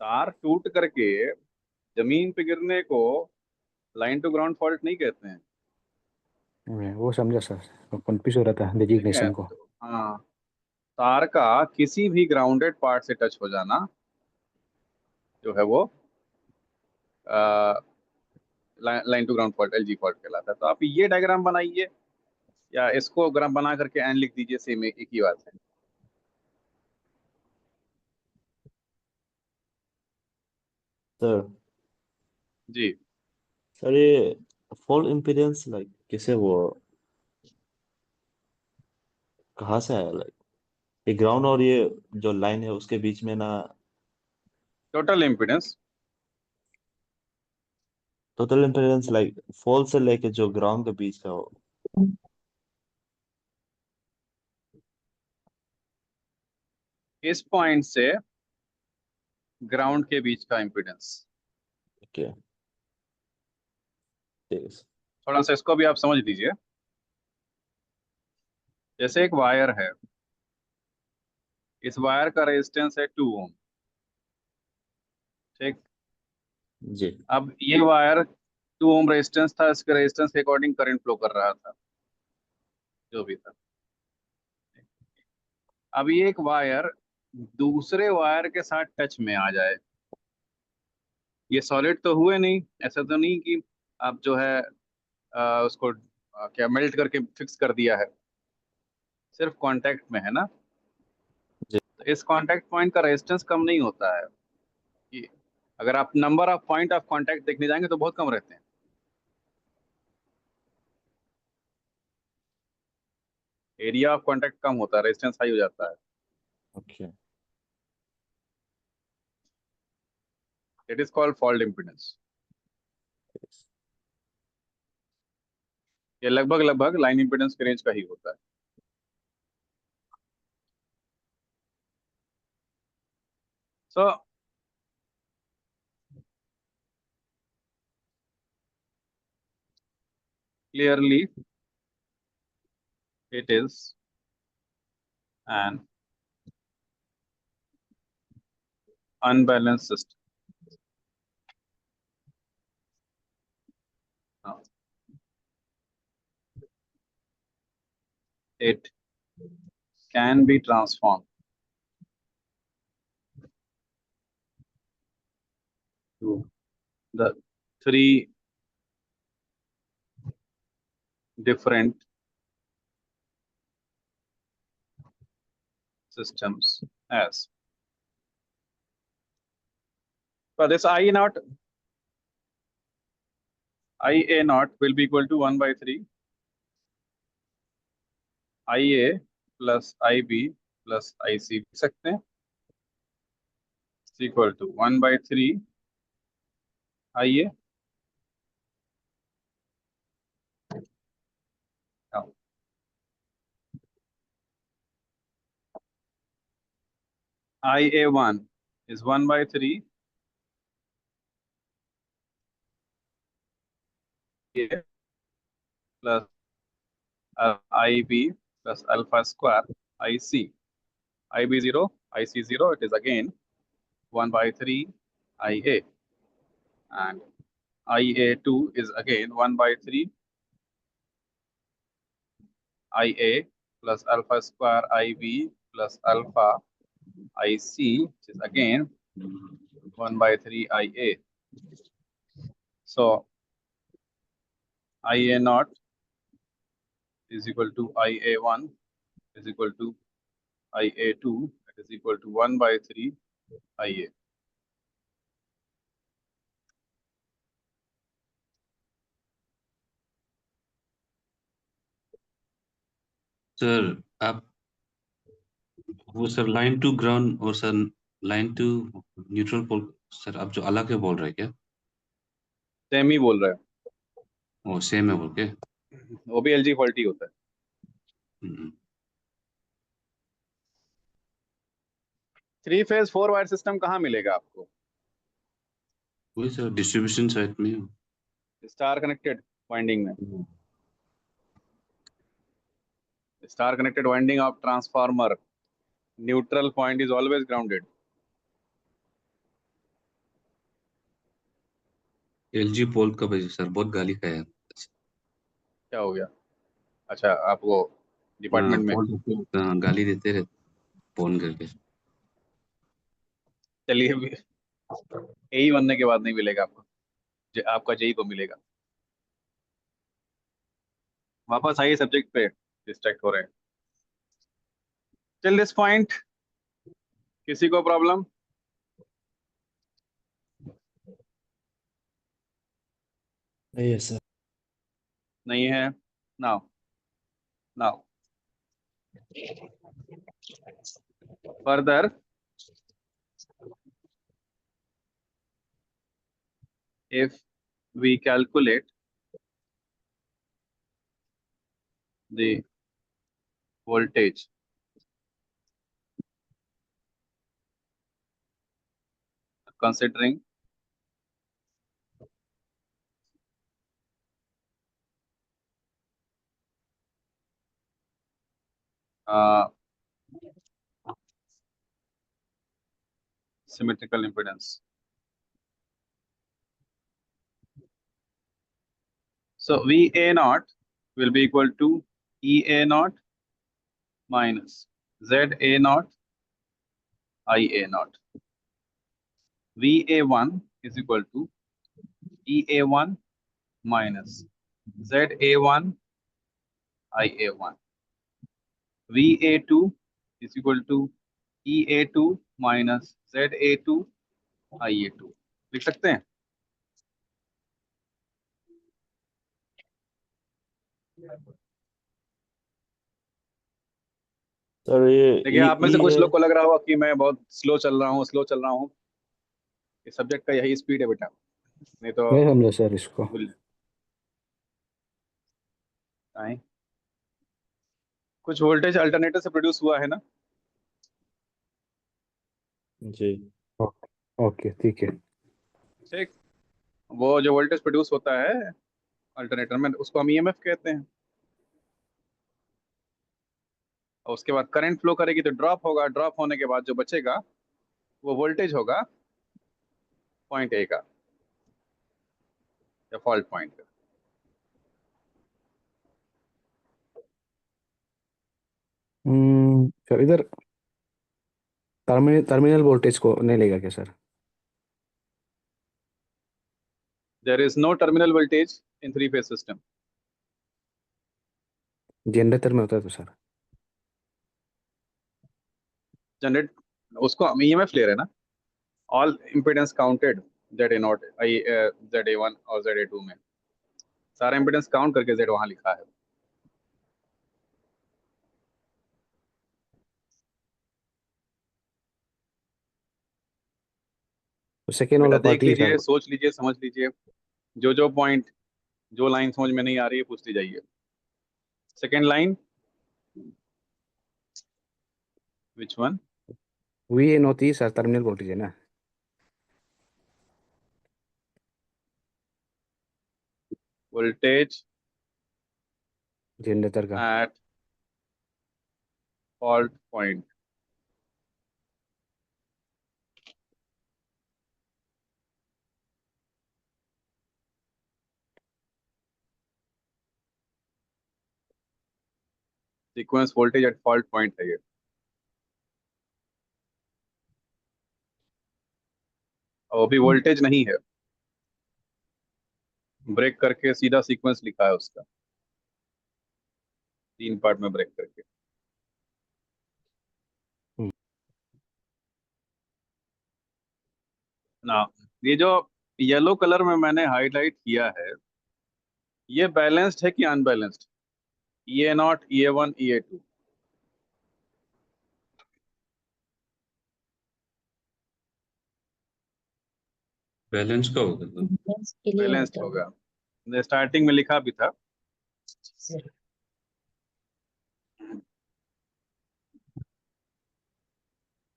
तार टूट करके जमीन पे गिरने को लाइन टू ग्राउंड फॉल्ट नहीं कहते हैं।
वो समझा सर, कंफ्यूज हो रहा था
ठीक है,
डेजिग्नेशन को।
तो हाँ, तार का किसी भी ग्राउंडेड पार्ट से टच हो जाना जो है वो line to ground fault LG fault कहलाता है। तो आप ये डायग्राम बनाइए या इसको ग्राफ बना करके एन लिख दीजिए, सेम एक ही बात है।
सर
जी,
सर ये फॉल्ट इम्पीडेंस लाइक कैसे वो कहाँ से आया, लाइक ये ग्राउंड और ये जो लाइन है उसके बीच में ना
total impedance.
Total impedance like fault से लेके जो ग्राउंड के बीच का हो।
इस पॉइंट से ग्राउंड के बीच का इम्पीडेंस।
ओके ठीक है सर।
थोड़ा सा इसको भी आप समझ लीजिए, जैसे एक वायर है, इस वायर का रेजिस्टेंस है 2 ओम। ठीक,
जी
अब ये वायर 2 ओम रेजिस्टेंस था, इसके रेजिस्टेंस के अकॉर्डिंग करंट फ्लो कर रहा था जो भी था। अब ये एक वायर दूसरे वायर के साथ टच में आ जाए, ये सॉलिड तो हुए नहीं, ऐसा तो नहीं कि आप जो है उसको क्या मेल्ट करके फिक्स कर दिया है, सिर्फ कांटेक्ट में है ना।
जी
तो इस कांटेक्ट पॉइंट का रेजिस्टेंस कम नहीं होता है कि अगर आप number of point of contact देखने जाएंगे तो बहुत कम रहते हैं, एरिया ऑफ कांटेक्ट कम होता है, रेजिस्टेंस हाई हो जाता है।
Okay
it is called fault impedance. ये लगभग लगभग लाइन इम्पीडेंस के रेंज का ही होता है। सो clearly it is an unbalanced system. Now, it can be transformed to the 3 different systems as So this I naught, IA naught will be equal to 1 by 3 IA plus IB plus IC लिख सकते हैं, is equal to 1 by 3 IA. Now, IA1 is 1 by 3 IA plus IB plus alpha square IC. IB 0, IC 0, it is again 1 by 3 IA. And IA2 is again 1 by 3 IA plus alpha square IB plus alpha IC, which is again 1 by 3 IA. So IA naught is equal to IA1 is equal to IA2, that is equal to 1 by 3 IA.
Sir आप वो सर लाइन टू ग्राउंड और sir line to neutral pole sir आप जो अलग है बोल रहे हैं क्या?
सेम ही बोल रहे हैं,
वो सेम है बोल के?
वो भी LG फॉल्टी होता है।
हम्म,
3 फेज 4 वायर सिस्टम कहाँ मिलेगा आपको?
वही सर डिस्ट्रीब्यूशन साइड में।
स्टार कनेक्टेड वाइंडिंग में, star connected winding of transformer, neutral point is always grounded.
LG pole का वजह सर बहुत गाली खाया।
क्या हो गया? अच्छा, आप वो डिपार्टमेंट में,
पोल गाली देते रहते फोन करके।
चलिए अभी यही बनने के बाद नहीं मिलेगा आपको, आपका जेई तो मिलेगा। वापस आइए सब्जेक्ट पे, डिस्ट्रैक्ट हो रहे हैं। टिल दिस पॉइंट किसी को प्रॉब्लम?
नहीं है सर।
नहीं है। Now now further, if we calculate the voltage considering symmetrical impedance. So VA naught will be equal to EA naught minus ZA naught IA naught. VA1 is equal to EA1 minus ZA1 IA1. VA2 is equal to EA2 minus ZA2 IA2. लिख सकते हैं?
सर ये
देखिए, आप में से कुछ
है।
लोग को लग रहा होगा कि मैं बहुत स्लो चल रहा हूँ। इस सब्जेक्ट का यही स्पीड है बेटा, नहीं तो
नहीं समझा सर इसको।
भूल आए। कुछ वोल्टेज अल्टरनेटर से प्रोड्यूस हुआ है ना?
जी
ओके ठीक है।
ठीक, वो जो वोल्टेज प्रोड्यूस होता है अल्टरनेटर में, उसको हम ईएमएफ कहते हैं। और उसके बाद करंट फ्लो करेगी तो ड्रॉप होगा, ड्रॉप होने के बाद जो बचेगा वो वोल्टेज होगा पॉइंट ए का या फॉल्ट पॉइंट का।
सर इधर टर्मिनल वोल्टेज को नहीं लेगा क्या sir?
There is no terminal voltage in 3 phase system.
Generator में होता है तो सर।
जनरेट उसको हम ईएमएफ ले रहे हैं ना, all impedance counted ZA0 ZA1 और ZA2 में सारा इम्पिडेंस काउंट करके Z वहां लिखा है।
तो सेकेंड
बेटा
वाला
देख
पार्ट ही
लीजिए,
था।
सोच लीजिए, समझ लीजिए, जो पॉइंट जो लाइन समझ में नहीं आ रही है पूछती जाइए। Second line, which one?
V not E sir terminal voltage है ना।
वोल्टेज
जनरेटर का।
At fault point. Sequence voltage at fault point है ये। और अभी वोल्टेज नहीं है, ब्रेक करके सीधा सीक्वेंस लिखा है उसका, 3 पार्ट में ब्रेक करके।
हम्म।
ना, ये जो येलो कलर में मैंने हाईलाइट किया है, ये बैलेंस्ड है कि unbalanced? EA0, EA1, EA2।
Balance का होगा तो
Balance के लिए
बैलेंस्ड
होता है।
होगा, स्टार्टिंग में लिखा भी था।
Zero.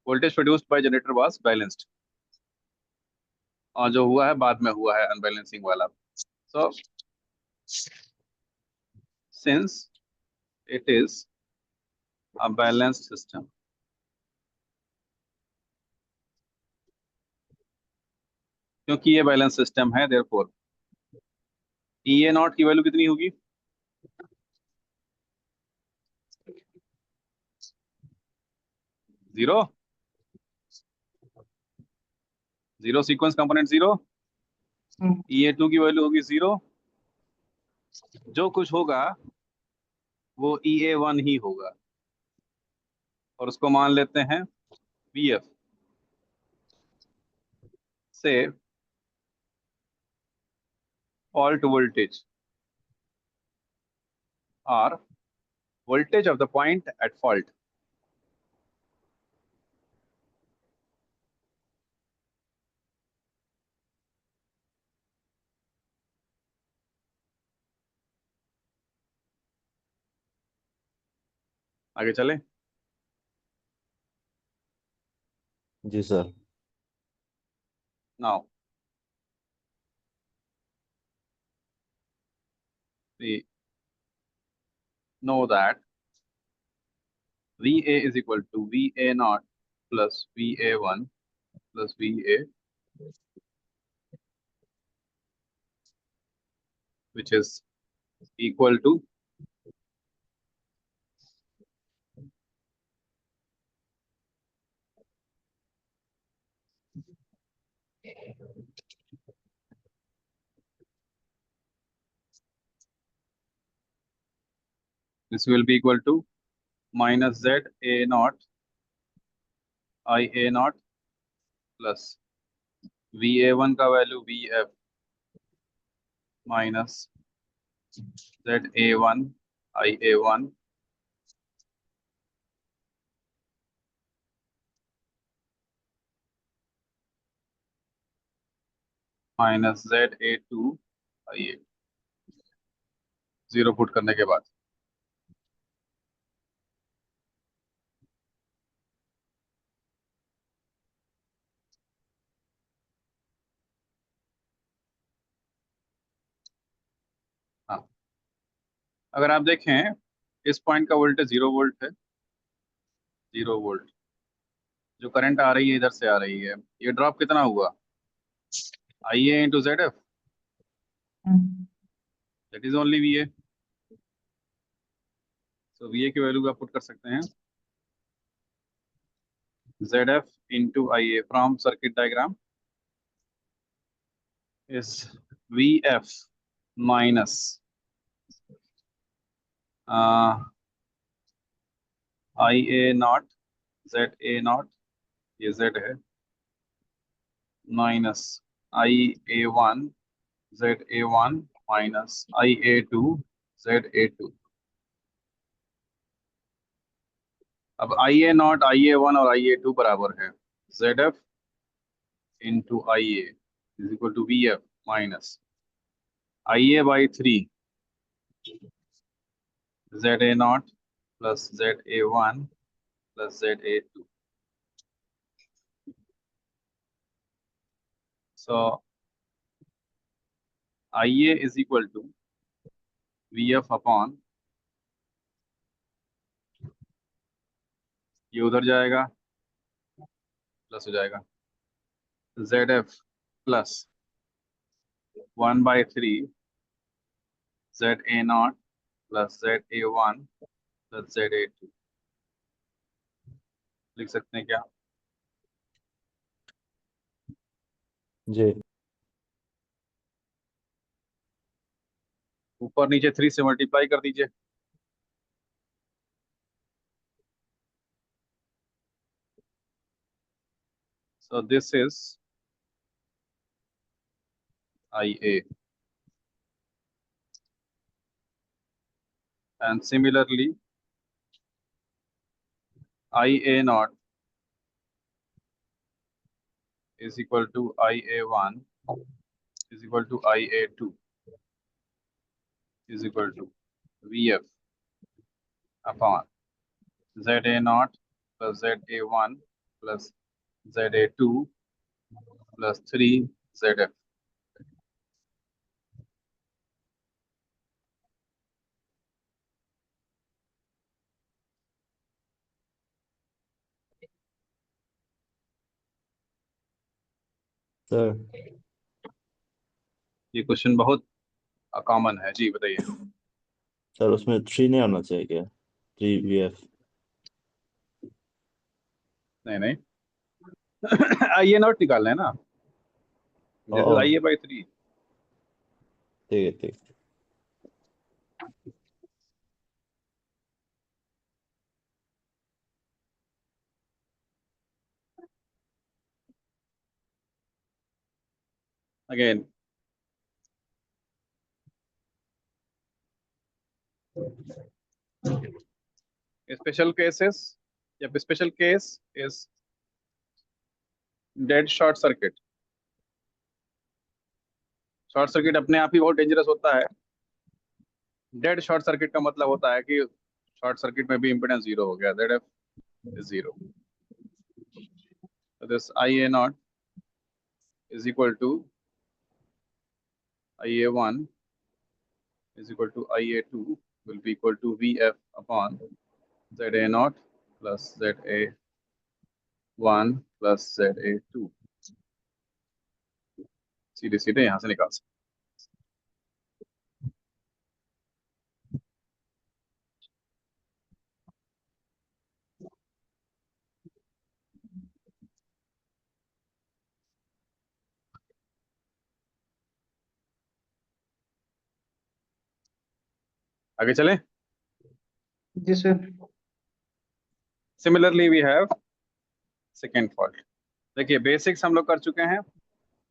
Voltage produced by generator was balanced, और जो हुआ है बाद में हुआ है अनबैलेंसिंग वाला। So since it is a balanced system, क्योंकि ये बैलेंस सिस्टम है, देयरफॉर EA0 की वैल्यू कितनी होगी? Zero. Zero sequence component zero.
Hmm,
EA2 की वैल्यू होगी जीरो। जो कुछ होगा वो EA1 ही होगा, और उसको मान लेते हैं VF से फॉल्ट वोल्टेज और voltage of the point at fault। आगे चले।
जी sir.
Now we know that VA is equal to VA naught plus VA1 plus VA, which is equal to this will be equal to minus ZA naught IA naught plus VA1 का value VF minus ZA1 IA1 minus ZA2 IA, zero put करने के बाद। हाँ, अगर आप देखें इस पॉइंट का वोल्टेज 0 वोल्ट है, 0 वोल्ट। जो करंट आ रही है इधर से आ रही है, ये ड्रॉप कितना हुआ? IA into ZF,
hmm,
that is only VA। तो VA की वैल्यू आप पुट कर सकते हैं ZF into IA from circuit diagram is VF minus IA naught ZA naught, ये Z है, minus IA1 ZA1 minus IA2 ZA2। अब IA0 IA1 और IA2 बराबर है ZF into IA is equal to VF minus IA by 3 ZA0 plus ZA1 plus ZA2। So IA is equal to VF upon, ये उधर जाएगा प्लस हो जाएगा ZF plus 1/3 ZA0 plus ZA1 plus ZA2। लिख सकते हैं क्या?
जी
ऊपर नीचे 3 से मल्टीप्लाई कर दीजिए। So this is IA, and similarly IA0 is equal to IA1 is equal to IA2 is equal to VF upon ZA0 plus ZA1 plus ZA2 plus 3 ZF।
Sir
ये क्वेश्चन बहुत कॉमन है जी, बताइए।
सर उसमें 3 नहीं आना चाहिए क्या? 3 VF।
नहीं नहीं IA0 निकालना है ना, this is
O
IA by 3।
ठीक है ठीक।
Again, special cases, जब special case is dead short circuit। Short circuit अपने आप ही बहुत डेंजरस होता है। डेड शॉर्ट सर्किट का मतलब होता है कि शॉर्ट सर्किट में भी इम्पीडेंस जीरो हो गया, ZF is 0। So this IA0 is equal to IA1 is equal to IA2 will be equal to VF upon ZA0 plus ZA1 plus ZA2। सीधे सीधे यहाँ से निकाल सकते। आगे चलें।
जी sir.
Similarly we have second fault. देखिए बेसिक्स हम लोग कर चुके हैं,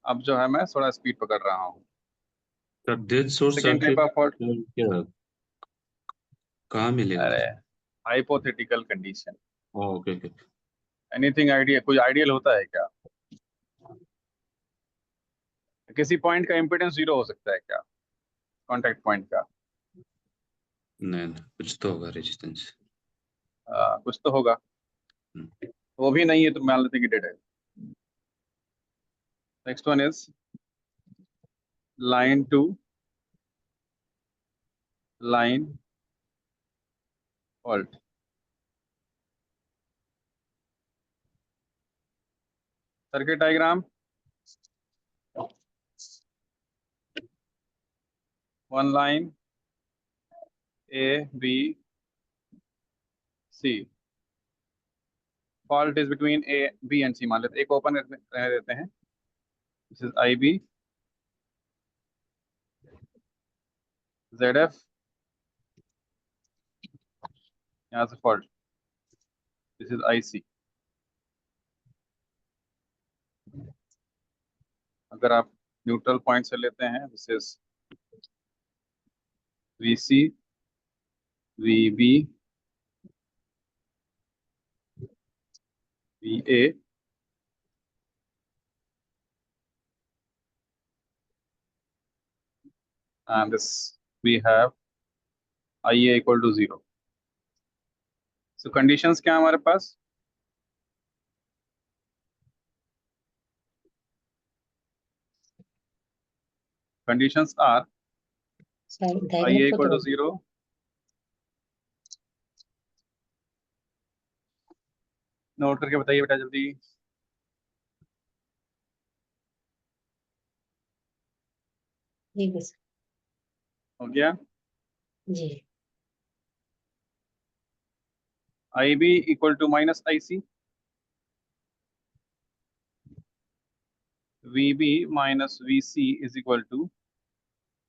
अब जो है मैं थोड़ा स्पीड पकड़ रहा हूँ।
Sir dead short
second type
circuit
of fault,
क्या कहाँ मिलेगा?
अरे hypothetical condition,
okay okay.
Anything ideal, कुछ आइडियल होता है क्या? किसी पॉइंट का इम्पिडेंस जीरो हो सकता है क्या, कांटेक्ट पॉइंट का?
नहीं नहीं, कुछ तो होगा रेजिस्टेंस।
कुछ तो होगा, वो भी नहीं है तो मान लेते हैं कि डेड है। Next one is line to line fault. Circuit diagram, one line A B C, fault is between A B and C। मान लेते एक ओपन रहने देते हैं, दिस इज IB, ZF, यहाँ से फॉल्ट, दिस इज IC। अगर आप न्यूट्रल पॉइंट से लेते हैं, this is VC, VB, VA, and this we have IA equal to 0. So conditions क्या है हमारे पास? Conditions are IA
डायग्राम को
equal
तो
to 0, नोट करके बताइए बेटा जल्दी।
ठीक है सर,
हो गया?
जी
IB equal to minus IC, VB minus VC is equal to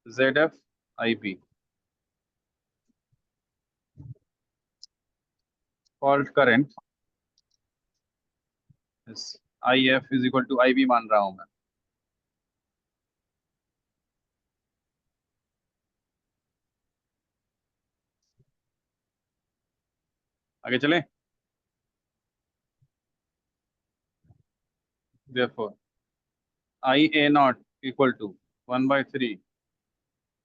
ZF IB. Fault current is IF is equal to IB मान रहा हूं मैं। आगे चलें? Therefore, IA naught equal to 1 by 3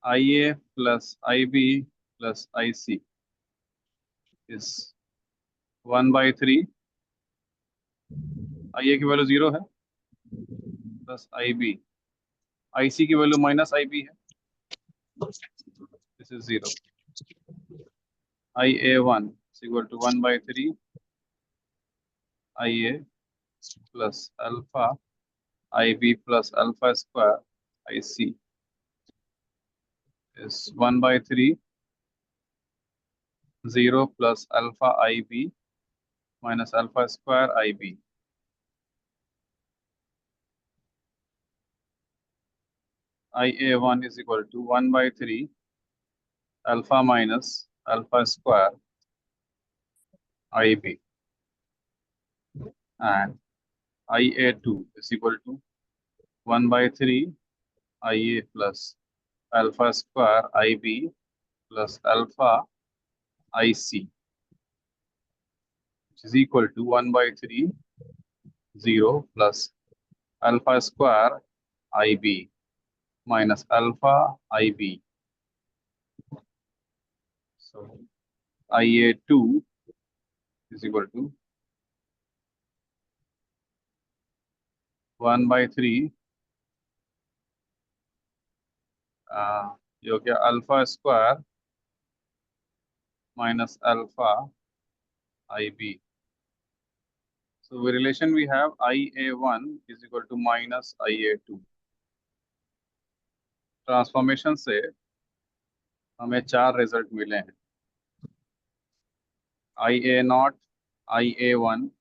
IA plus IB plus IC is 1 by 3, IA की वैल्यू 0 है, प्लस IB, IC की वैल्यू माइनस IB है, this is 0. IA1 is equal to 1 by 3 IA plus alpha IB plus alpha square IC is 1 by 3 0 plus alpha IB minus alpha square IB. IA1 is equal to 1 by 3 alpha minus alpha square IB, and IA2 is equal to 1 by 3 IA plus alpha square IB plus alpha IC, which is equal to 1 by 3 0 plus alpha square IB minus alpha IB. So IA2 is equal to 1 by 3 ये हो गया alpha square minus alpha IB. So the relation we have IA1 is equal to minus IA2. Transformation से हमें 4 रिजल्ट मिले हैं, IA0, IA1,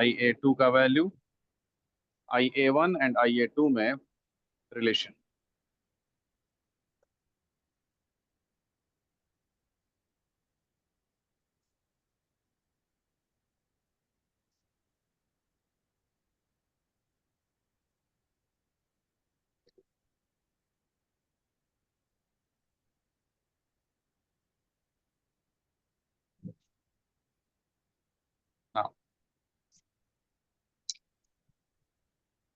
IA2 का वैल्यू, IA1 एंड IA2 में relation. Now,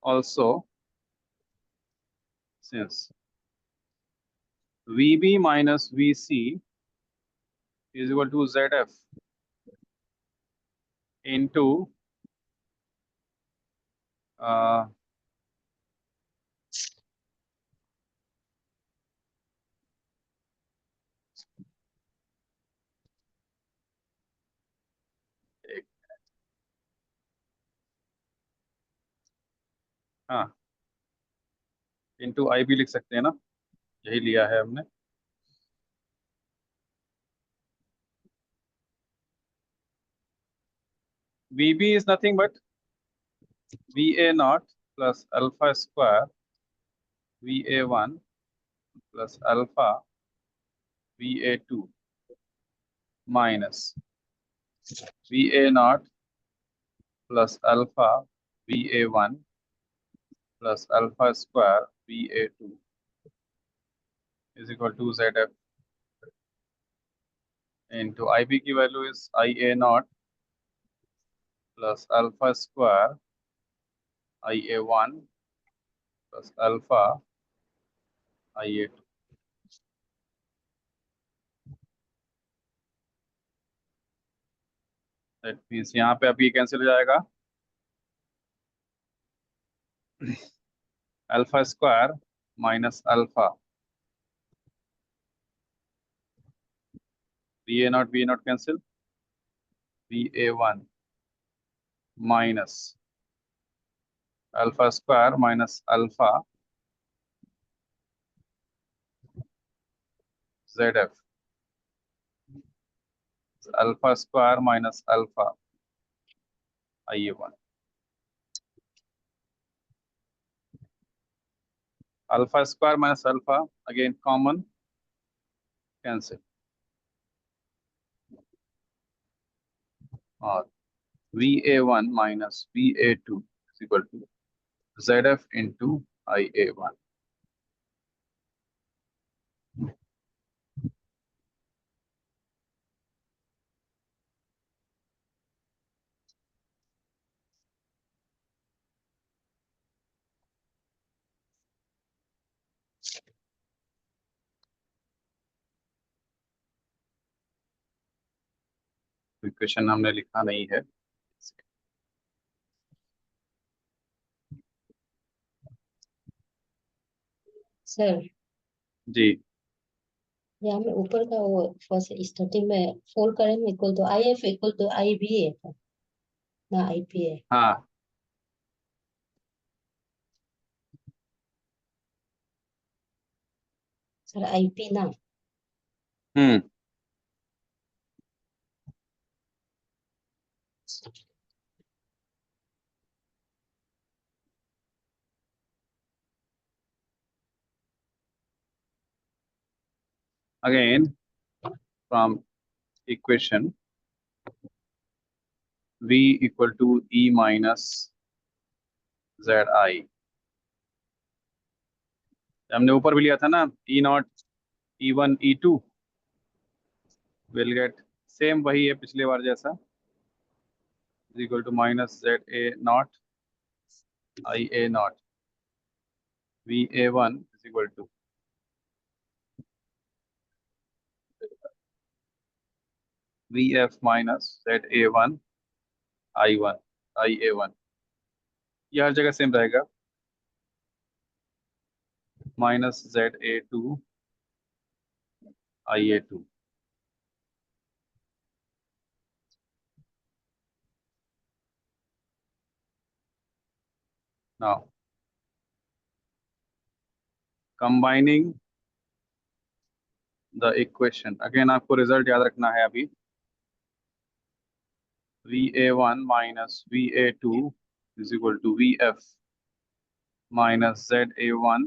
also, since VB minus VC is equal to ZF into हाँ इंटू IB लिख सकते हैं ना, यही लिया है हमने। VB is nothing but VA0 plus alpha square VA1 plus alpha VA2 minus VA0 plus alpha VA1 plus alpha square VA2 is equal to ZF into IB की value is IA0 plus alpha square IA1 plus alpha IA2. That means यहाँ पे अब ये कैंसिल हो जाएगा, alpha square minus alpha VA0 cancel, VA1 minus alpha square minus alpha ZF alpha square minus alpha IA1. Alpha square minus alpha, again common, cancel. Or VA1 minus VA2 is equal to ZF into IA1. Equation हमने लिखा नहीं है.
सर
जी
यहाँ में ऊपर का वो फर्स्ट स्टार्टिंग में फोल्ड करेंगे equal to IF equal to IB है ना IP है.
हाँ
सर IP ना
हम्म again from equation V equal to E minus ZI. हमने ऊपर भी लिया था ना, E0 E1 E2 will get same वही है पिछले बार जैसा, is equal to minus ZA0 IA0 VA1 is equal to VF minus ZA1 I1 IA1. ये हर जगह सेम रहेगा, minus ZA2 IA2. Now combining the equation, again आपको रिजल्ट याद रखना है अभी, VA1 minus VA2 is equal to VF minus ZA1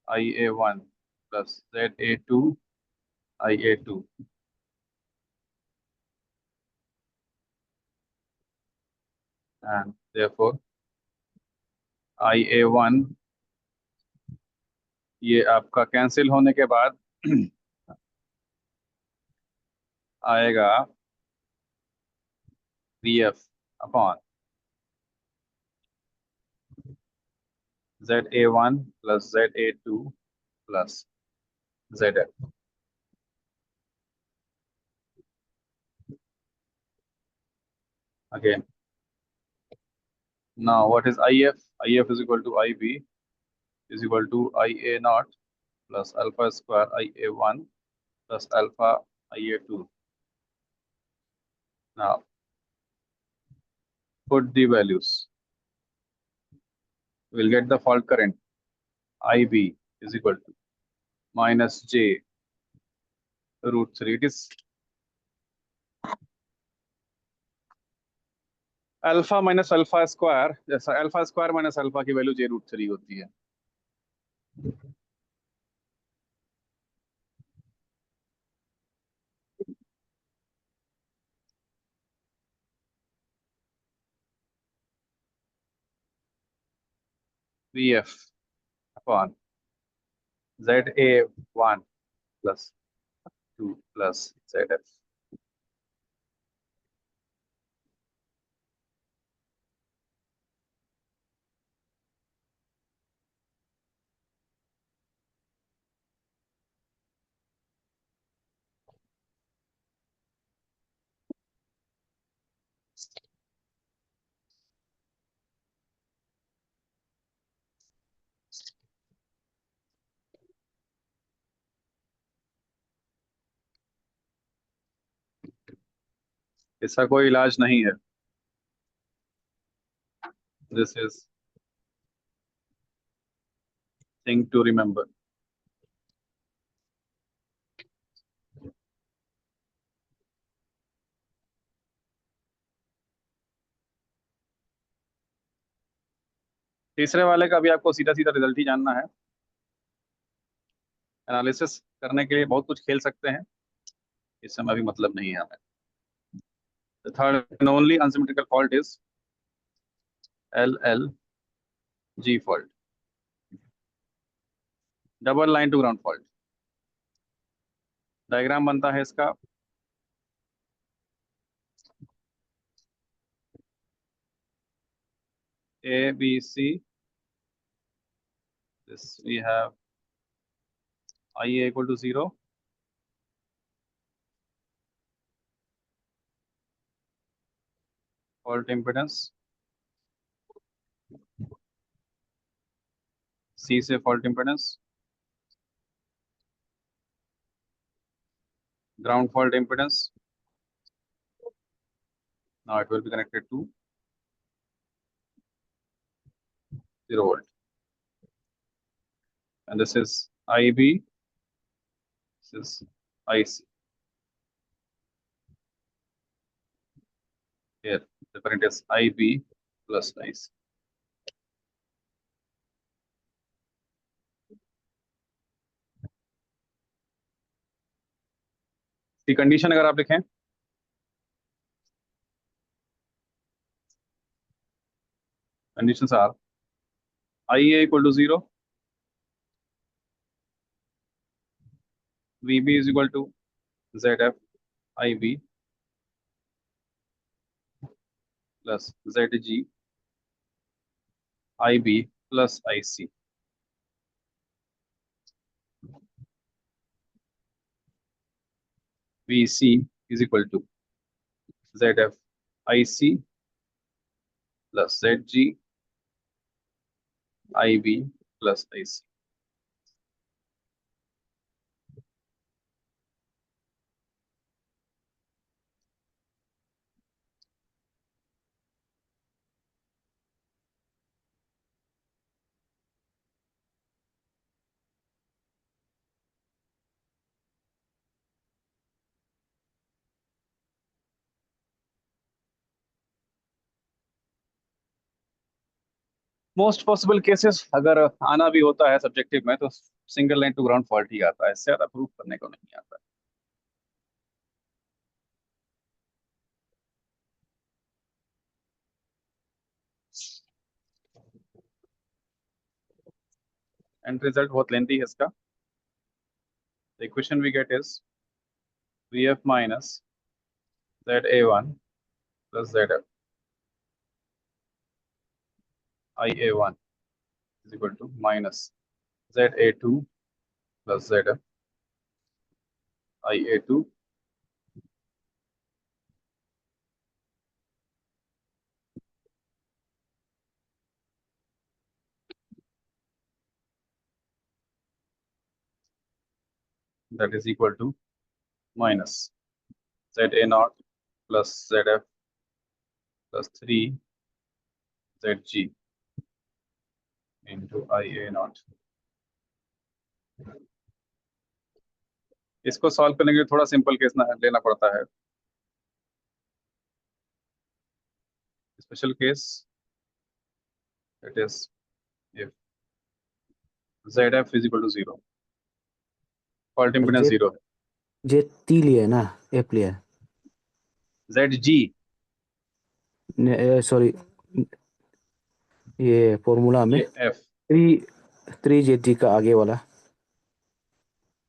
IA1 plus ZA2 IA2. And therefore IA1 ये आपका कैंसिल होने के बाद आएगा VF upon ZA1 plus ZA2 plus ZF. Again, now what is IF? IF is equal to IB is equal to IA0 plus alpha square IA1 plus alpha IA2. Now put the values. We'll get the fault current. IB is equal to minus J root 3. It is alpha minus alpha square. जैसा alpha square minus alpha की वैल्यू J root 3 होती है. VF upon ZA1 plus 2 plus ZF. इसका कोई इलाज नहीं है. This is thing to remember. तीसरे वाले का भी आपको सीधा सीधा रिजल्ट ही जानना है. एनालिसिस करने के लिए बहुत कुछ खेल सकते हैं, इस समय भी मतलब नहीं है हमें. The third and only unsymmetrical fault is LLG fault. Double line to ground fault. Diagram बनता है इसका. A, B, C. This we have IA equal to 0. Fault impedance. C से fault impedance. Ground fault impedance. Now it will be connected to 0 volt. And this is IB. This is IC. Here the current is IB plus IC. The condition अगर आप लिखें, conditions are IA equal to 0, VB is equal to ZF IB plus ZG IB plus IC. VC is equal to ZF IC plus ZG IB plus IC. Most possible cases अगर आना भी होता है सब्जेक्टिव में तो single line to ground fault ही आता है, इससे ज्यादा प्रूफ करने को नहीं आता. एंड रिजल्ट बहुत लेंथी है इसका. The equation we get is VF minus ZA1 plus ZF IA1 is equal to minus ZA2 plus ZF IA2 that is equal to minus ZA0 plus ZF plus 3 ZG into IA0. इसको सॉल्व करने के लिए थोड़ा सिंपल केस लेना पड़ता है. Special case, that is if ZF is equal to 0, fault impedance 0 है.
जे टी लिया है ना, एफ लिया है.
ZG
सॉरी, ये फॉर्मूला में
F
3 ZG का आगे वाला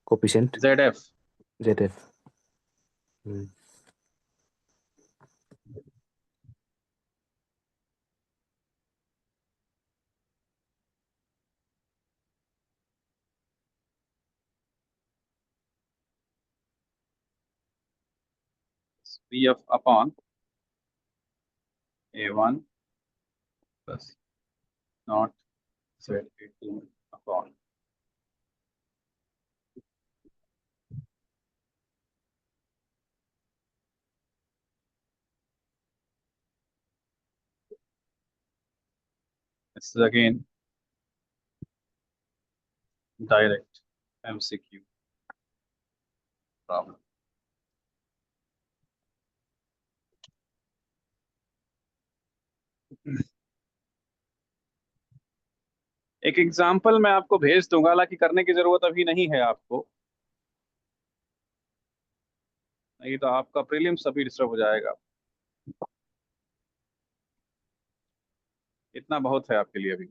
coefficient
ZF
ZF।
VF upon A1 plus not ZA2 upon this is again direct MCQ problem. एक एग्जाम्पल मैं आपको भेज दूंगा, हालांकि करने की जरूरत अभी नहीं है आपको, नहीं तो आपका प्रीलिम्स अभी डिस्टर्ब हो जाएगा। इतना बहुत है आपके लिए अभी।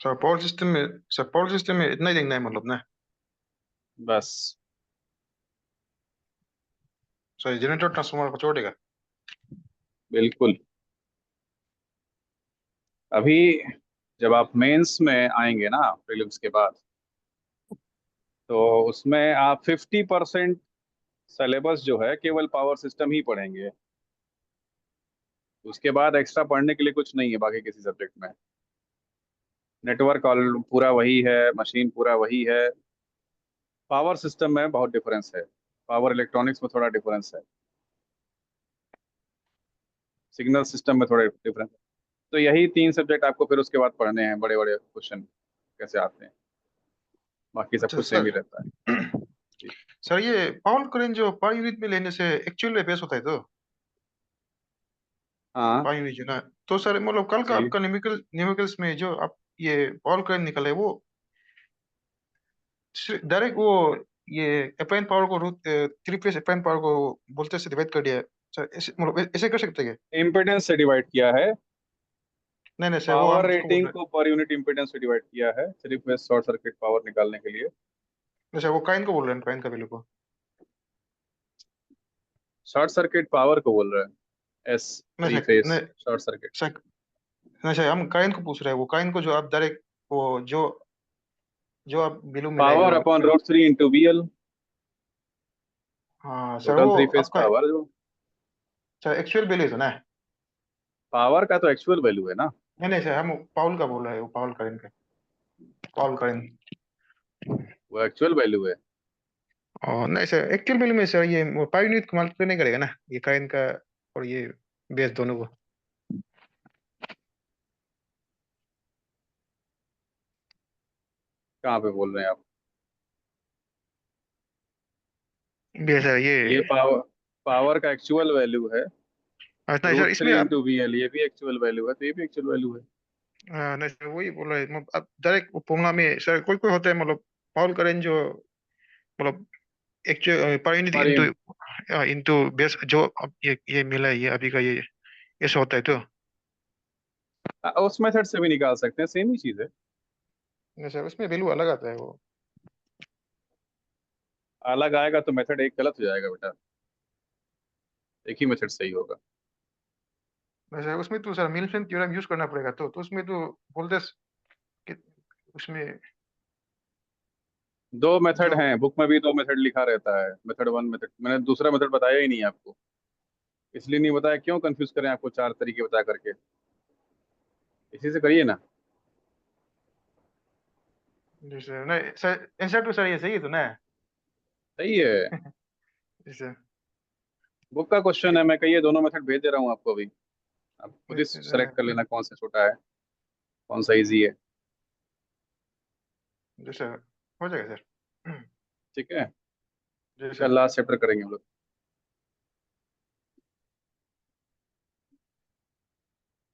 सर पावर सिस्टम में इतना ही देखना है मतलब ना।
बस
सर जनरेटर ट्रांसफार्मर को छोड़ेगा।
बिल्कुल। अभी जब आप मेंस में आएंगे ना प्रीलिम्स के बाद, तो उसमें आप 50% सिलेबस जो है केवल पावर सिस्टम ही पढ़ेंगे। उसके बाद एक्स्ट्रा पढ़ने के लिए कुछ नहीं है बाकी किसी सब्जेक्ट में। नेटवर्क ऑल पूरा वही है, मशीन पूरा वही है। पावर सिस्टम में बहुत डिफरेंस है, पावर इलेक्ट्रॉनिक्स में थोड़ा डिफरेंस है, सिग्नल सिस्टम में थोड़ा डिफरेंस है। तो यही 3 सब्जेक्ट आपको फिर उसके बाद पढ़ने हैं, बड़े बड़े क्वेश्चन कैसे आते हैं। बाकी सब
अच्छा
कुछ सेम ही
सर,
रहता है।
सर ये पावर करंट जो पर यूनिट में लेने से एक्चुअल में बेस होता है तो
हाँ
पर यूनिट जो ना, तो सर मतलब कल का
जी,
आपका न्यूमेरिकल्स में जो आप ये पावर करंट निकले वो डायरेक्ट वो ये अप्लाइड पावर को रूट 3 फेज अप्लाइड पावर को वोल्टेज से डिवाइड कर दिया सर, ऐसे मतलब ऐसे कर सकते हैं क्या?
इम्पिडेंस से डिवाइड किया है।
नहीं नहीं सर, वो
पावर
हम उसको बोल
रेटिंग
रहे
को पर यूनिट इम्पिडेंस से डिवाइड किया है, 3 फेज शॉर्ट सर्किट पावर निकालने के लिए।
हैं सर, वो काइन को बोल रहे हैं, काइन का वैल्यू को।
शॉर्ट सर्किट पावर को बोल रहे हैं, एस
नहीं
3
सर,
फेज
नहीं
शॉर्ट सर्किट।
सर, नहीं सर, हम काइन को पूछ रहे हैं। वो काइन को जो आप डायरेक्ट वो जो आप बिलू में लाए
पावर
जो,
अपॉन रूट 3 इंटू VL,
हाँ सर
टोटल
वो
3 फेज
आपका
पावर। जो
सर एक्चुअल वैल्यू है ना।
पावर का तो एक्चुअल वैल्यू है ना।
नहीं नहीं सर, हम पाउल का बोल रहे हैं, वो पाउल करें का, पाउल करें।
वो एक्चुअल वैल्यू है।
और नहीं सर, एक्चुअल वैल्यू में सर ये पर यूनिट को मल्टीप्लाई नहीं करेगा ना, ये करेंट का और ये बेस दोनों को।
कहाँ पे बोल रहे हैं आप?
बेस सर
ये
ये,
पावर का एक्चुअल वैल्यू है।
नहीं सर
रूट
इसमें
3
आप,
इंटू VL ये भी एक्चुअल वैल्यू है, तो ये भी एक्चुअल वैल्यू है।
नहीं सर वही बोल रहे हैं मतलब आप डायरेक्ट फॉर्मूला में सर कोई कोई होता है मतलब पाउल करेंट जो मतलब एक्चुअल पर यूनिट
पर
इनटू इनटू बेस जो अब ये मिला है, ये अभी का ये ऐसा होता है तो।
उस मेथड से भी निकाल सकते हैं, सेम ही चीज है।
नहीं सर, उसमें वैल्यू अलग आता है वो।
अलग आएगा तो मेथड एक गलत हो जाएगा बेटा, एक ही मेथड सही होगा।
नहीं सर, उसमें तो सर मिल्टन थ्योरम यूज करना पड़ेगा तो उसमें तो वोल्टेज उसमें
2 मेथड
जो,
हैं, बुक में भी 2 मेथड लिखा रहता है, मेथड 1 मेथड। मैंने दूसरा मेथड बताया ही नहीं आपको, इसलिए नहीं बताया, क्यों कंफ्यूज करें आपको 4 तरीके बता करके। इसी से करिए ना।
जी सर, नहीं सर आंसर तो सर ये सही है तो ना।
सही है,
जी सर,
बुक का क्वेश्चन है, मैं कहिए दोनों मेथड भेज दे रहा हूँ आपको अभी। आप खुद ही
जी
सेलेक्ट कर लेना कौन सा छोटा है, कौन सा इजी है।
सर, हो जाएगा सर।
ठीक है,
जी
कल
सर।
लास्ट चैप्टर करेंगे हम लोग।